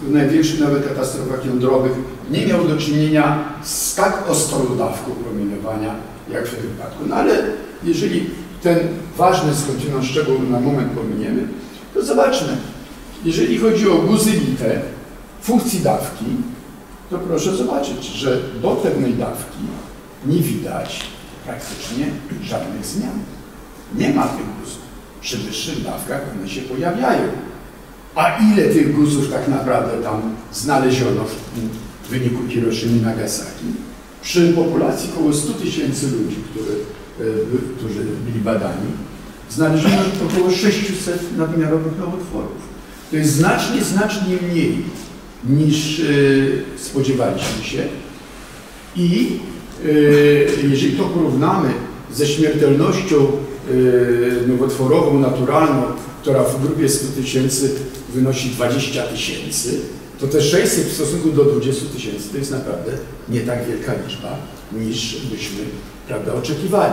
w największych nawet katastrofach jądrowych nie miał do czynienia z tak ostrą dawką promieniowania jak w tym wypadku. No ale jeżeli ten ważny skądinąd szczegół na moment pominiemy, to zobaczmy. Jeżeli chodzi o guzy lite funkcji dawki, to proszę zobaczyć, że do pewnej dawki nie widać praktycznie żadnych zmian. Nie ma tych guzów. Przy wyższych dawkach one się pojawiają. A ile tych guzów tak naprawdę tam znaleziono w wyniku Hiroshimy i Nagasaki? Przy populacji około 100 tysięcy ludzi, którzy byli badani, znaleziono około 600 nadmiarowych nowotworów. To jest znacznie mniej niż spodziewaliśmy się. I jeżeli to porównamy ze śmiertelnością nowotworową, naturalną, która w grupie 100 tysięcy wynosi 20 tysięcy, to te 600 w stosunku do 20 tysięcy to jest naprawdę nie tak wielka liczba, niż byśmy, prawda, oczekiwali.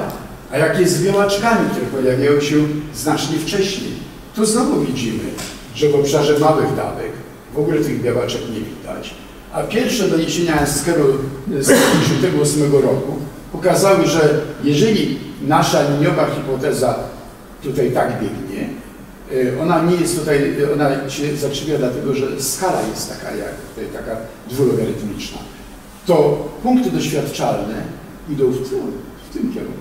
A jak jest z białaczkami, które pojawiają się znacznie wcześniej, to znowu widzimy, że w obszarze małych dawek w ogóle tych białaczek nie widać. A pierwsze doniesienia z 1998 roku pokazały, że jeżeli nasza liniowa hipoteza tutaj tak biegnie, ona nie jest tutaj, ona się zakrzywia dlatego, że skala jest taka, jak tutaj taka dwulogarytmiczna, to punkty doświadczalne idą w tym kierunku.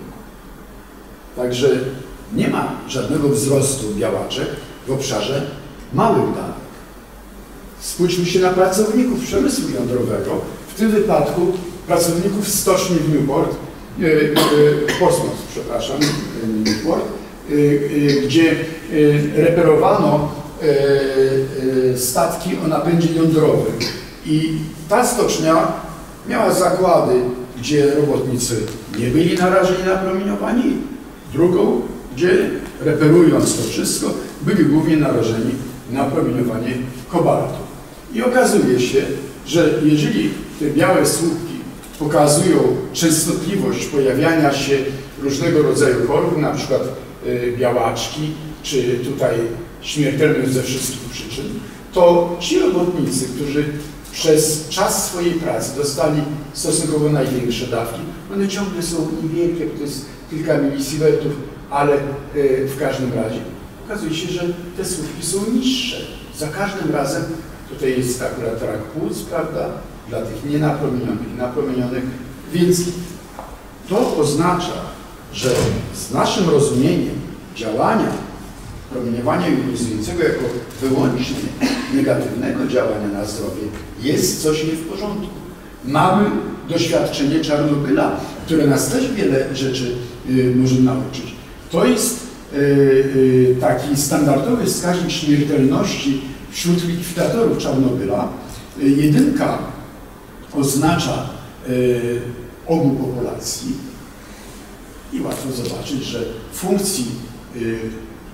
Także nie ma żadnego wzrostu białaczek w obszarze małych dawek. Spójrzmy się na pracowników przemysłu jądrowego, w tym wypadku pracowników stoczni w Newport, Portsmouth, przepraszam, Newport, gdzie reperowano statki o napędzie jądrowym. I ta stocznia miała zakłady, gdzie robotnicy nie byli narażeni na promieniowanie, drugą, gdzie reperując to wszystko, byli głównie narażeni na promieniowanie kobaltu. I okazuje się, że jeżeli te białe słupki pokazują częstotliwość pojawiania się różnego rodzaju chorób, na przykład białaczki, czy tutaj śmiertelność ze wszystkich przyczyn, to ci robotnicy, którzy przez czas swojej pracy dostali stosunkowo największe dawki, one ciągle są niewielkie, to jest kilka milisievertów, ale w każdym razie okazuje się, że te słupki są niższe. Za każdym razem, tutaj jest akurat rak płuc, prawda, dla tych nienapromienionych i napromienionych, więc to oznacza, że z naszym rozumieniem działania promieniowania jonizującego jako wyłącznie negatywnego działania na zdrowie jest coś nie w porządku. Mamy doświadczenie Czarnobyla, które nas też wiele rzeczy może nauczyć. To jest taki standardowy wskaźnik śmiertelności wśród likwidatorów Czarnobyla. 1 oznacza ogół populacji i łatwo zobaczyć, że w funkcji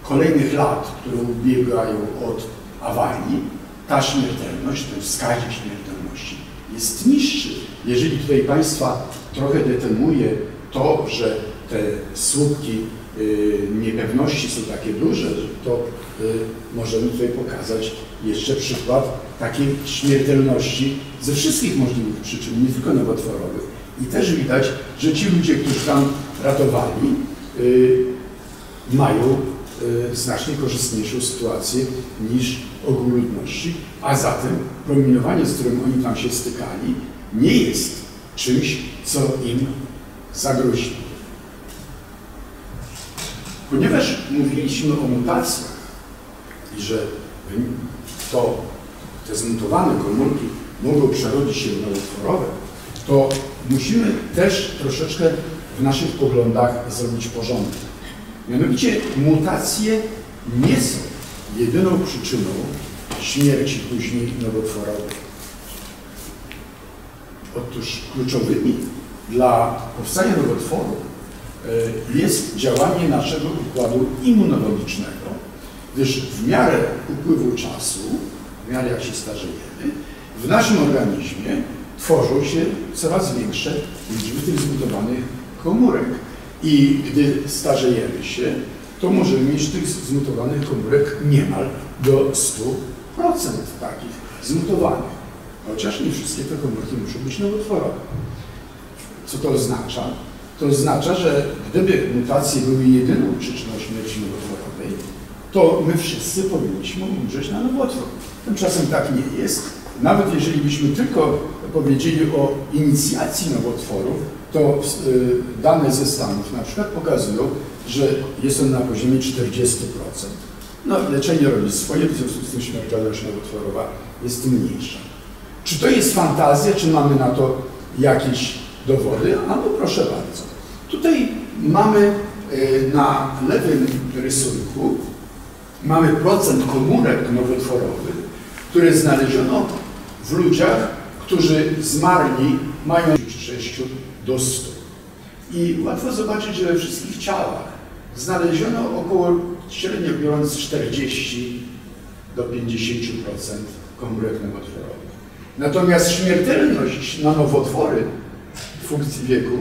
kolejnych lat, które ubiegają od awarii, ta śmiertelność, ten wskaźnik śmiertelności jest niższy. Jeżeli tutaj Państwa trochę determinuje to, że te słupki niepewności są takie duże, to możemy tutaj pokazać jeszcze przykład takiej śmiertelności ze wszystkich możliwych przyczyn, nie tylko nowotworowych. I też widać, że ci ludzie, którzy tam ratowali, mają znacznie korzystniejszą sytuację niż ogół ludności, a zatem promieniowanie, z którym oni tam się stykali, nie jest czymś, co im zagrozi. Ponieważ mówiliśmy o mutacjach i że te zmutowane komórki mogą przerodzić się w nowotworowe, to musimy też troszeczkę w naszych poglądach zrobić porządek. Mianowicie mutacje nie są jedyną przyczyną śmierci później nowotworowej. Otóż kluczowymi dla powstania nowotworu jest działanie naszego układu immunologicznego gdyż w miarę upływu czasu, w miarę jak się starzejemy, w naszym organizmie tworzą się coraz większe liczby tych zbudowanych komórek. I gdy starzejemy się, to możemy mieć tych zmutowanych komórek niemal do 100% takich zmutowanych. Chociaż nie wszystkie te komórki muszą być nowotworowe. Co to oznacza? To oznacza, że gdyby mutacje były jedyną przyczyną śmierci nowotworowej, to my wszyscy powinniśmy umrzeć na nowotwór. Tymczasem tak nie jest. Nawet jeżeli byśmy tylko powiedzieli o inicjacji nowotworów, to dane ze Stanów na przykład pokazują, że jest on na poziomie 40%. No, leczenie robi swoje, w związku z tym śmiertelność nowotworowa jest mniejsza. Czy to jest fantazja, czy mamy na to jakieś dowody? A no proszę bardzo. Tutaj mamy na lewym rysunku mamy procent komórek nowotworowych, które znaleziono w ludziach, którzy zmarli mają 6 do 100. I łatwo zobaczyć, że we wszystkich ciałach znaleziono około, średnio biorąc, 40 do 50% komórek nowotworowych. Natomiast śmiertelność na nowotwory w funkcji wieku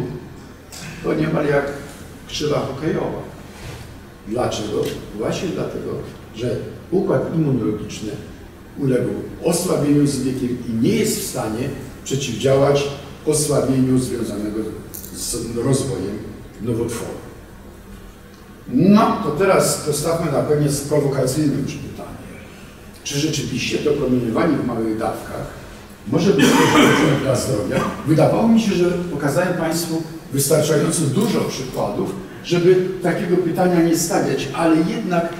to niemal jak krzywa hokejowa. Dlaczego? Właśnie dlatego, że układ immunologiczny uległ osłabieniu z wiekiem i nie jest w stanie przeciwdziałać osłabieniu związanego z rozwojem nowotworu. No, to teraz postawmy na koniec prowokacyjne już pytanie. Czy rzeczywiście to promieniowanie w małych dawkach może być korzystne dla zdrowia? Wydawało mi się, że pokazałem Państwu wystarczająco dużo przykładów, żeby takiego pytania nie stawiać, ale jednak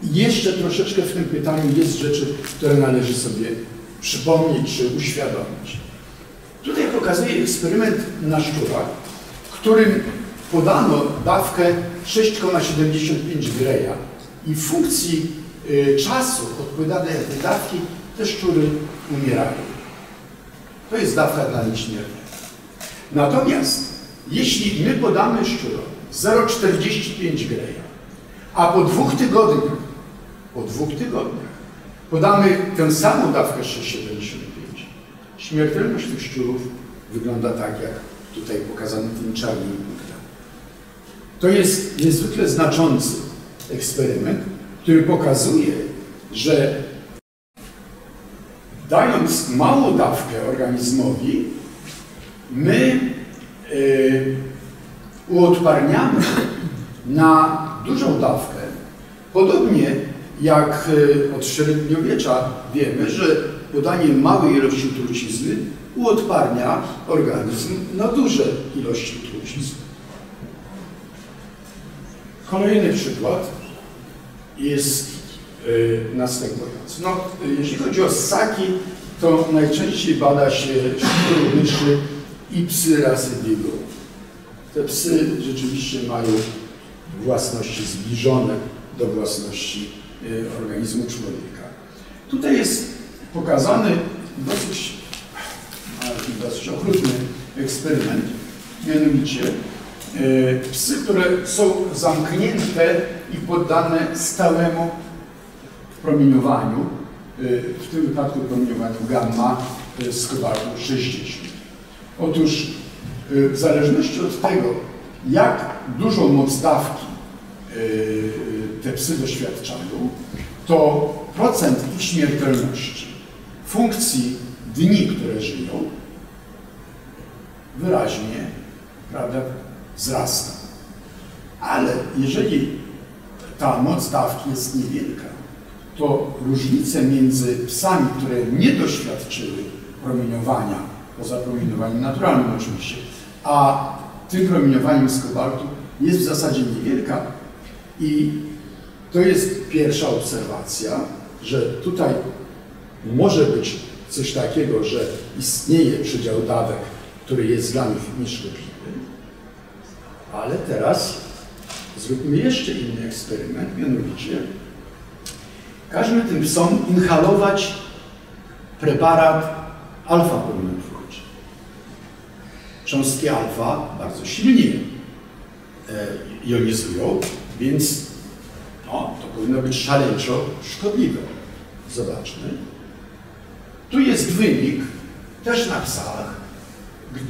jeszcze troszeczkę w tym pytaniu jest rzeczy, które należy sobie przypomnieć czy uświadomić. Tutaj pokazuję eksperyment na szczurach, w którym podano dawkę 6,75 Greya i w funkcji czasu odpowiadanej tej dawki te szczury umierają. To jest dawka dla nich śmiertelna. Natomiast jeśli my podamy szczurom 0,45 Greya, a po 2 tygodniach podamy tę samą dawkę 6,75, śmiertelność tych szczurów wygląda tak, jak tutaj pokazany tym czarnym punktem. To jest niezwykle znaczący eksperyment, który pokazuje, że dając małą dawkę organizmowi, my uodparniamy na dużą dawkę. Podobnie jak od średniowiecza wiemy, że podanie małej ilości trucizny uodparnia organizm na duże ilości trucizn. Kolejny przykład jest następujący. No, jeśli chodzi o ssaki, to najczęściej bada się szczury, myszy i psy rasy Beagle. Te psy rzeczywiście mają własności zbliżone do własności organizmu człowieka. Tutaj jest pokazany dosyć okrutny eksperyment, mianowicie psy, które są zamknięte i poddane stałemu promieniowaniu, w tym wypadku promieniowaniu gamma z kobaltu 60. Otóż w zależności od tego, jak dużą moc dawki te psy doświadczają, to procent ich śmiertelności w funkcji dni, które żyją, wyraźnie, prawda, wzrasta. Ale jeżeli ta moc dawki jest niewielka, to różnice między psami, które nie doświadczyły promieniowania, poza promieniowaniem naturalnym oczywiście, a tym promieniowaniem z kobaltu jest w zasadzie niewielka. I to jest pierwsza obserwacja, że tutaj może być coś takiego, że istnieje przedział dawek, który jest dla nich nieszkodliwy. Ale teraz zróbmy jeszcze inny eksperyment, mianowicie każmy tym psom inhalować preparat alfa-promieniotwórczy. Cząstki alfa bardzo silnie jonizują, więc No, to powinno być szaleńczo szkodliwe. Zobaczmy. Tu jest wynik, też na psach,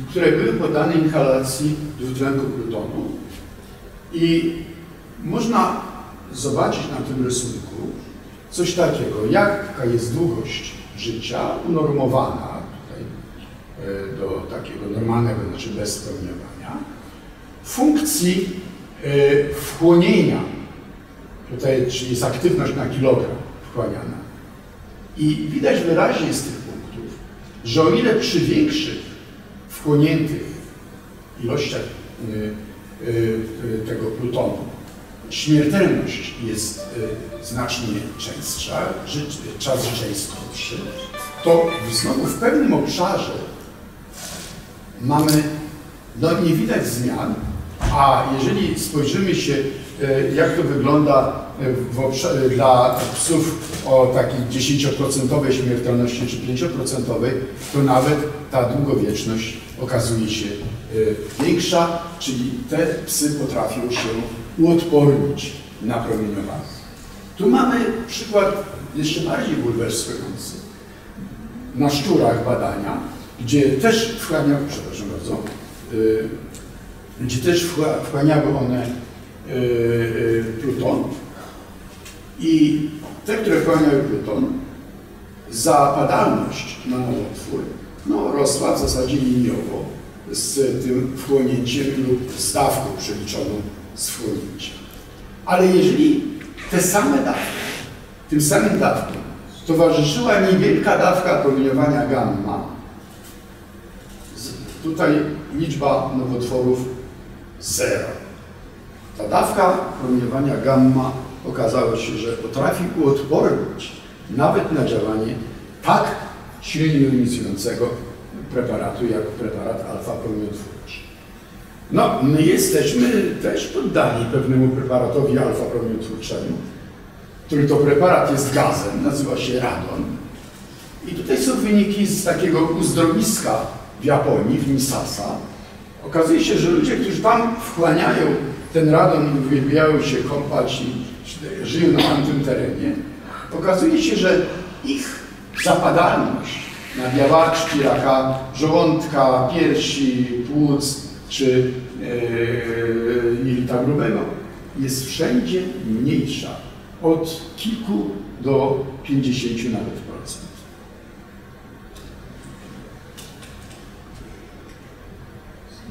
które były poddane inhalacji dwutlenku plutonu. I można zobaczyć na tym rysunku coś takiego, jaka jest długość życia unormowana tutaj do takiego normalnego, znaczy bez promieniowania, w funkcji wchłonienia, tutaj, czyli jest aktywność na kilogram wchłaniana. I widać wyraźnie z tych punktów, że o ile przy większych wchłoniętych ilościach tego plutonu śmiertelność jest znacznie częstsza, czas życia jest krótszy, to znowu w pewnym obszarze mamy, no nie widać zmian, a jeżeli spojrzymy się, jak to wygląda dla psów o takiej 10% śmiertelności czy 5%, to nawet ta długowieczność okazuje się większa, czyli te psy potrafią się uodpornić na promieniowanie. Tu mamy przykład jeszcze bardziej bulwersujący. Na szczurach badania, gdzie też wchłaniały one pluton i te, które wchłaniały pluton, zapadalność na nowotwór rosła w zasadzie liniowo z tym wchłonięciem lub z dawką przeliczoną z wchłonięcia. Ale jeżeli te same dawki, tym samym dawkom towarzyszyła niewielka dawka promieniowania gamma, tutaj liczba nowotworów 0. Ta dawka promieniowania gamma okazało się, że potrafi uodpornić nawet na działanie tak silnie jonizującego preparatu jak preparat alfa-promieniotwórczy. No, my jesteśmy też poddani pewnemu preparatowi alfa-promieniotwórczemu, który to preparat jest gazem, nazywa się radon. I tutaj są wyniki z takiego uzdrowiska w Japonii, w Misasa. Okazuje się, że ludzie, którzy tam wchłaniają ten radon i uwielbiają się kąpać i żyją na tamtym terenie, okazuje się, że ich zapadalność na białaczki, raka żołądka, piersi, płuc czy jelita grubego jest wszędzie mniejsza, od kilku do 50 nawet procent.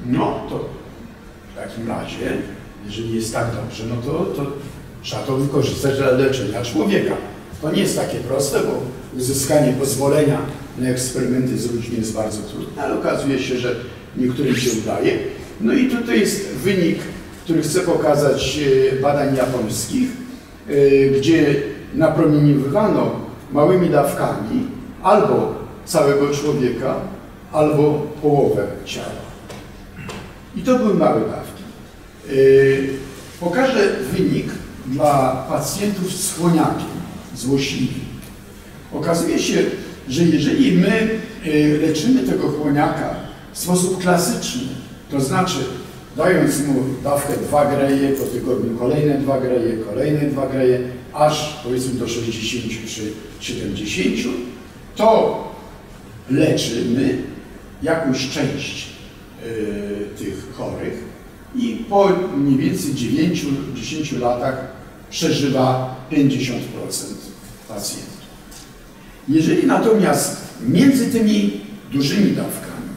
No to w takim razie, jeżeli jest tak dobrze, no to trzeba to wykorzystać dla leczenia człowieka. To nie jest takie proste, bo uzyskanie pozwolenia na eksperymenty z ludźmi jest bardzo trudne, ale okazuje się, że niektórym się udaje. No i tutaj jest wynik, który chcę pokazać badań japońskich, gdzie napromieniowywano małymi dawkami albo całego człowieka, albo połowę ciała. I to były małe dawki. Pokażę wynik dla pacjentów z chłoniakiem złośliwym. Okazuje się, że jeżeli my leczymy tego chłoniaka w sposób klasyczny, to znaczy dając mu dawkę 2 greje, po tygodniu kolejne 2 greje, kolejne 2 greje, aż powiedzmy do 60 czy 70, to leczymy jakąś część tych chorych i po mniej więcej 9-10 latach przeżywa 50% pacjentów. Jeżeli natomiast między tymi dużymi dawkami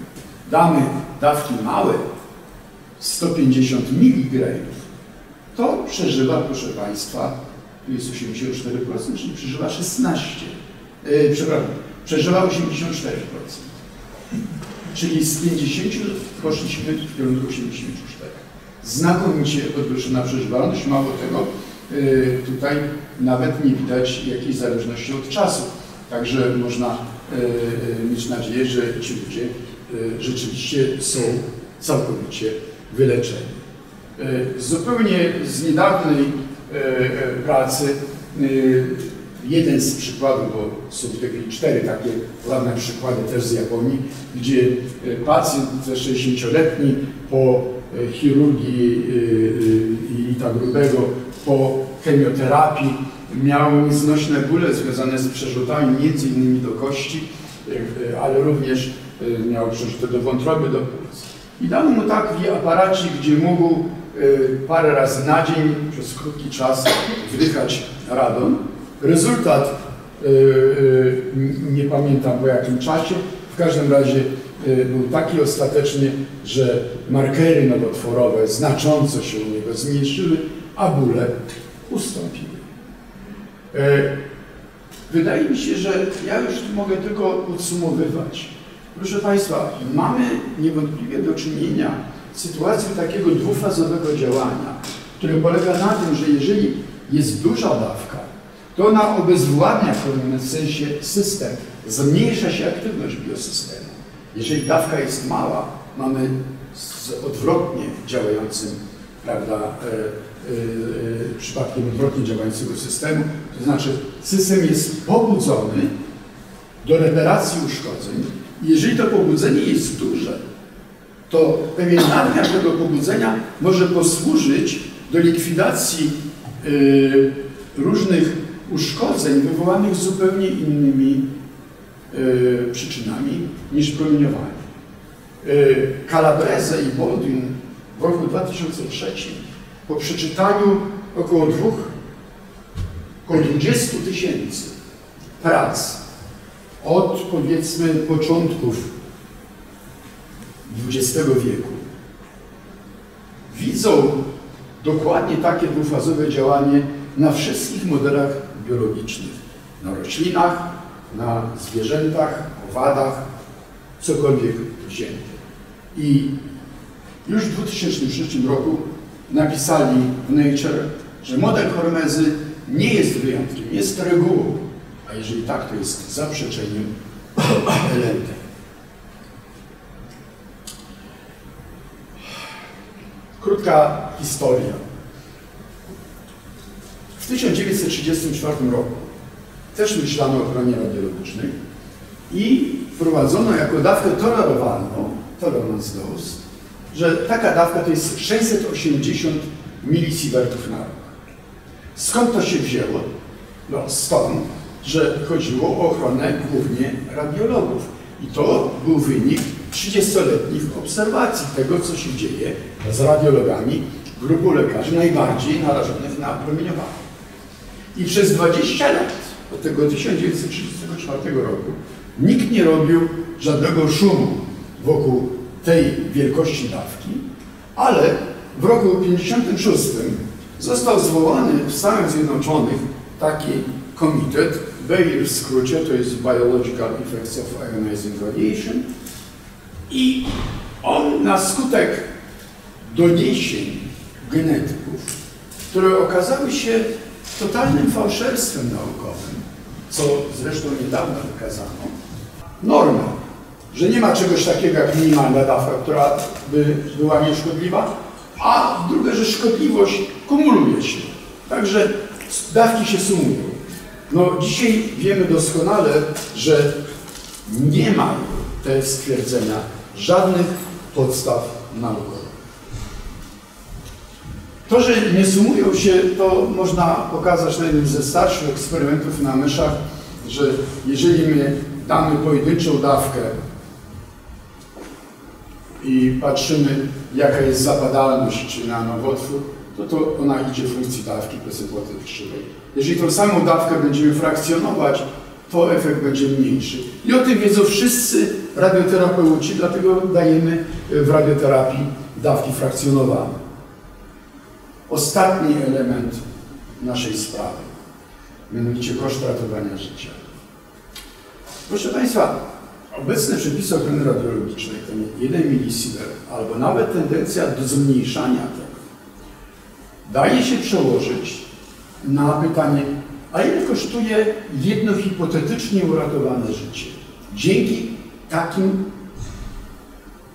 damy dawki małe, 150 mg, to przeżywa, proszę Państwa, tu jest 84%, czyli przeżywa 84%. Czyli z 50 poszliśmy w kierunku 84. Znakomicie podwyższona przeżywalność, mało tego, tutaj nawet nie widać jakiejś zależności od czasu. Także można mieć nadzieję, że ci ludzie rzeczywiście są całkowicie wyleczeni. Zupełnie z niedawnej pracy jeden z przykładów, bo są tutaj 4 takie ładne przykłady też z Japonii, gdzie pacjent 60-letni po chirurgii jelita grubego po chemioterapii miał nieznośne bóle związane z przerzutami między innymi do kości, ale również miał przerzuty do wątroby, do płuc. I dano mu taki aparacik, gdzie mógł parę razy na dzień przez krótki czas wdychać radon. Rezultat nie pamiętam po jakim czasie, w każdym razie był taki ostateczny, że markery nowotworowe znacząco się u niego zmniejszyły, a bóle ustąpiły. Wydaje mi się, że ja już mogę tylko podsumowywać. Proszę Państwa, mamy niewątpliwie do czynienia z sytuacją takiego dwufazowego działania, które polega na tym, że jeżeli jest duża dawka, to ona obezwładnia w pewnym sensie system, zmniejsza się aktywność biosystemu. Jeżeli dawka jest mała, mamy z odwrotnie działającym, prawda, przypadkiem odwrotnie działającego systemu, to znaczy system jest pobudzony do reparacji uszkodzeń. Jeżeli to pobudzenie jest duże, to pewien nadmiar tego pobudzenia może posłużyć do likwidacji różnych uszkodzeń wywołanych zupełnie innymi przyczynami niż promieniowanie. Calabrese i Baldwin w roku 2003 po przeczytaniu około 20 000 prac od, powiedzmy, początków XX wieku widzą dokładnie takie dwufazowe działanie na wszystkich modelach biologicznych. Na roślinach, na zwierzętach, owadach, cokolwiek wzięte. I już w 2006 roku napisali w Nature, że model Hormezy nie jest wyjątkiem, jest regułą, a jeżeli tak, to jest zaprzeczeniem elentem. Krótka historia. W 1934 roku też myślano o ochronie radiologicznej i wprowadzono jako dawkę tolerowalną, tolerance dose, że taka dawka to jest 680 milisievertów na rok. Skąd to się wzięło? No stąd, że chodziło o ochronę głównie radiologów. I to był wynik 30-letnich obserwacji tego, co się dzieje z radiologami, grupą lekarzy najbardziej narażonych na promieniowanie. I przez 20 lat, od tego 1934 roku, nikt nie robił żadnego szumu wokół tej wielkości dawki, ale w roku 1956 został zwołany w Stanach Zjednoczonych taki komitet, BEIR w skrócie, to jest Biological Effects of Ionizing Radiation, i on na skutek doniesień genetyków, które okazały się totalnym fałszerstwem naukowym, co zresztą niedawno wykazano, normę, że nie ma czegoś takiego jak minimalna dawka, która by była nieszkodliwa, a drugie, że szkodliwość kumuluje się. Także dawki się sumują. No dzisiaj wiemy doskonale, że nie ma te stwierdzenia żadnych podstaw naukowych. To, że nie sumują się, to można pokazać na jednym ze starszych eksperymentów na myszach, że jeżeli my damy pojedynczą dawkę i patrzymy, jaka jest zapadalność czy na nowotwór, to ona idzie w funkcji dawki procentowej krzywej. Jeżeli tą samą dawkę będziemy frakcjonować, to efekt będzie mniejszy. I o tym wiedzą wszyscy radioterapeuci, dlatego dajemy w radioterapii dawki frakcjonowane. Ostatni element naszej sprawy, mianowicie koszt ratowania życia. Proszę Państwa, obecne przepisy ochrony radiologicznej, ten 1 milisievert, albo nawet tendencja do zmniejszania tego, daje się przełożyć na pytanie, a ile kosztuje jedno hipotetycznie uratowane życie? Dzięki takim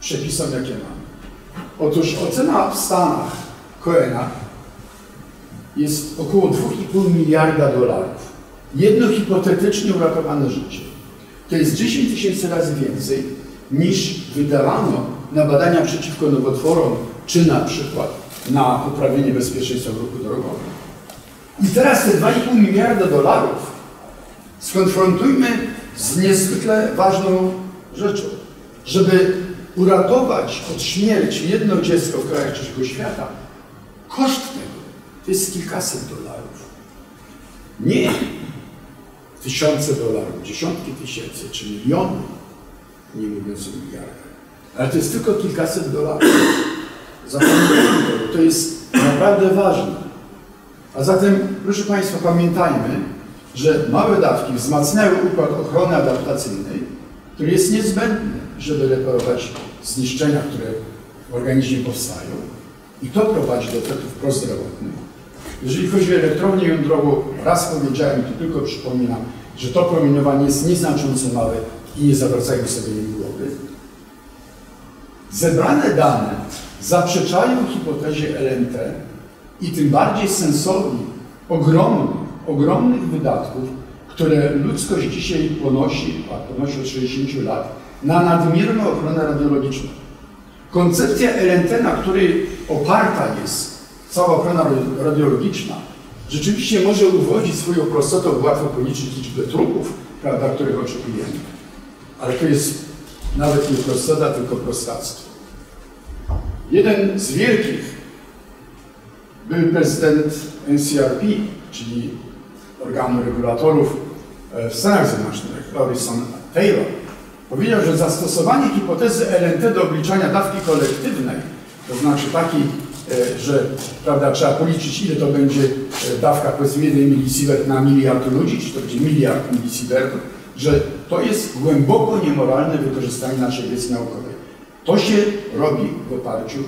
przepisom, jakie mamy. Otóż ocena w Stanach Cohena jest około 2,5 miliarda dolarów. Jedno hipotetycznie uratowane życie. To jest 10 000 razy więcej niż wydawano na badania przeciwko nowotworom, czy na przykład na poprawienie bezpieczeństwa w ruchu drogowym. I teraz te 2,5 miliarda dolarów skonfrontujmy z niezwykle ważną rzeczą. Żeby uratować od śmierci jedno dziecko w krajach trzeciego świata, koszt tego to jest kilkaset dolarów. Nie tysiące dolarów, dziesiątki tysięcy czy miliony, nie mówiąc o miliardach. Ale to jest tylko kilkaset dolarów. Zapamiętajmy to, to jest naprawdę ważne. A zatem, proszę Państwa, pamiętajmy, że małe dawki wzmacniają układ ochrony adaptacyjnej, który jest niezbędny, żeby reperować zniszczenia, które w organizmie powstają. I to prowadzi do efektów prozdrowotnych. Jeżeli chodzi o elektrownię jądrową, raz powiedziałem, to tylko przypominam, że to promieniowanie jest nieznacząco małe i nie zawracajmy sobie nim głowy. Zebrane dane zaprzeczają hipotezie LNT i tym bardziej sensowi ogromnych wydatków, które ludzkość dzisiaj ponosi, a ponosi od 60 lat, na nadmierną ochronę radiologiczną. Koncepcja LNT, na której oparta jest cała ochrona radiologiczna, rzeczywiście może uwodzić swoją prostotą, łatwo policzyć liczbę trupów, prawda, których oczekujemy. Ale to jest nawet nie prostota, tylko prostactwo. Jeden z wielkich, były prezydent NCRP, czyli organu regulatorów w Stanach Zjednoczonych, Lawrence Taylor, powiedział, że zastosowanie hipotezy LNT do obliczania dawki kolektywnej, to znaczy takiej, że prawda, trzeba policzyć, ile to będzie dawka, powiedzmy 1 milisievert na miliard ludzi, czy to będzie miliard milisievertów, że to jest głęboko niemoralne wykorzystanie naszej wiedzy naukowej. To się robi w oparciu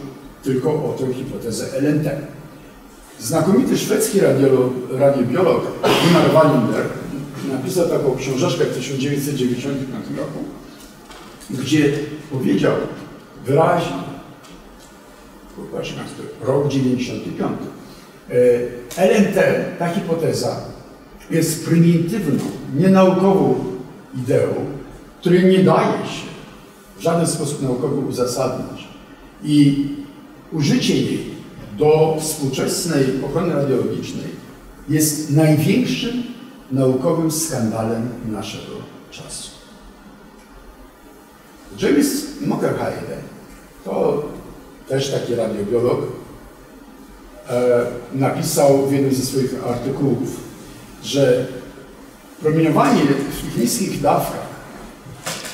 tylko o tę hipotezę LNT. Znakomity szwedzki radiobiolog Gunnar Wallinder napisał taką książeczkę w 1995 roku, gdzie powiedział wyraźnie, popatrzcie na to, rok 95. LNT, ta hipoteza, jest prymitywną, nienaukową ideą, której nie daje się w żaden sposób naukowy uzasadnić. I użycie jej do współczesnej ochrony radiologicznej jest największym naukowym skandalem naszego czasu. James Mockerheide, to też taki radiobiolog, napisał w jednym ze swoich artykułów, że promieniowanie w niskich dawkach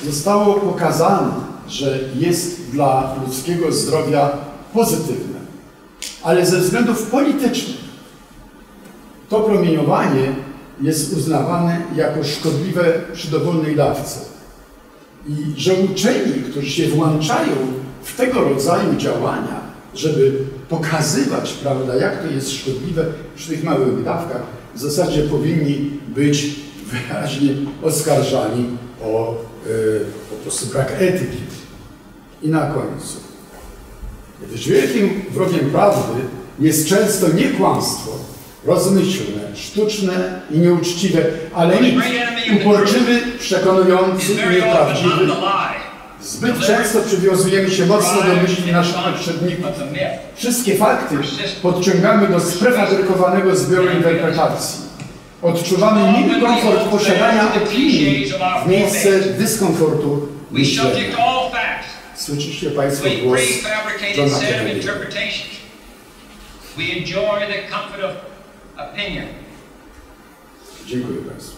zostało pokazane, że jest dla ludzkiego zdrowia pozytywne, ale ze względów politycznych to promieniowanie jest uznawane jako szkodliwe przy dowolnej dawce. I że uczeni, którzy się włączają w tego rodzaju działania, żeby pokazywać, prawda, jak to jest szkodliwe przy tych małych dawkach, w zasadzie powinni być wyraźnie oskarżani o po prostu brak etyki. I na końcu. Gdyż wielkim wrogiem prawdy jest często nie kłamstwo, rozmyślne, sztuczne i nieuczciwe, ale nic, uporczywy, przekonujący i nieprawdziwy. Zbyt często przywiązujemy się mocno do myśli naszych poprzedników. Wszystkie fakty podciągamy do sprefabrykowanego zbioru interpretacji. Odczuwamy miły komfort posiadania opinii w miejsce dyskomfortu myślenia. Słyszycie Państwo głos Johna Kennedy'ego. Dziękuję Państwu.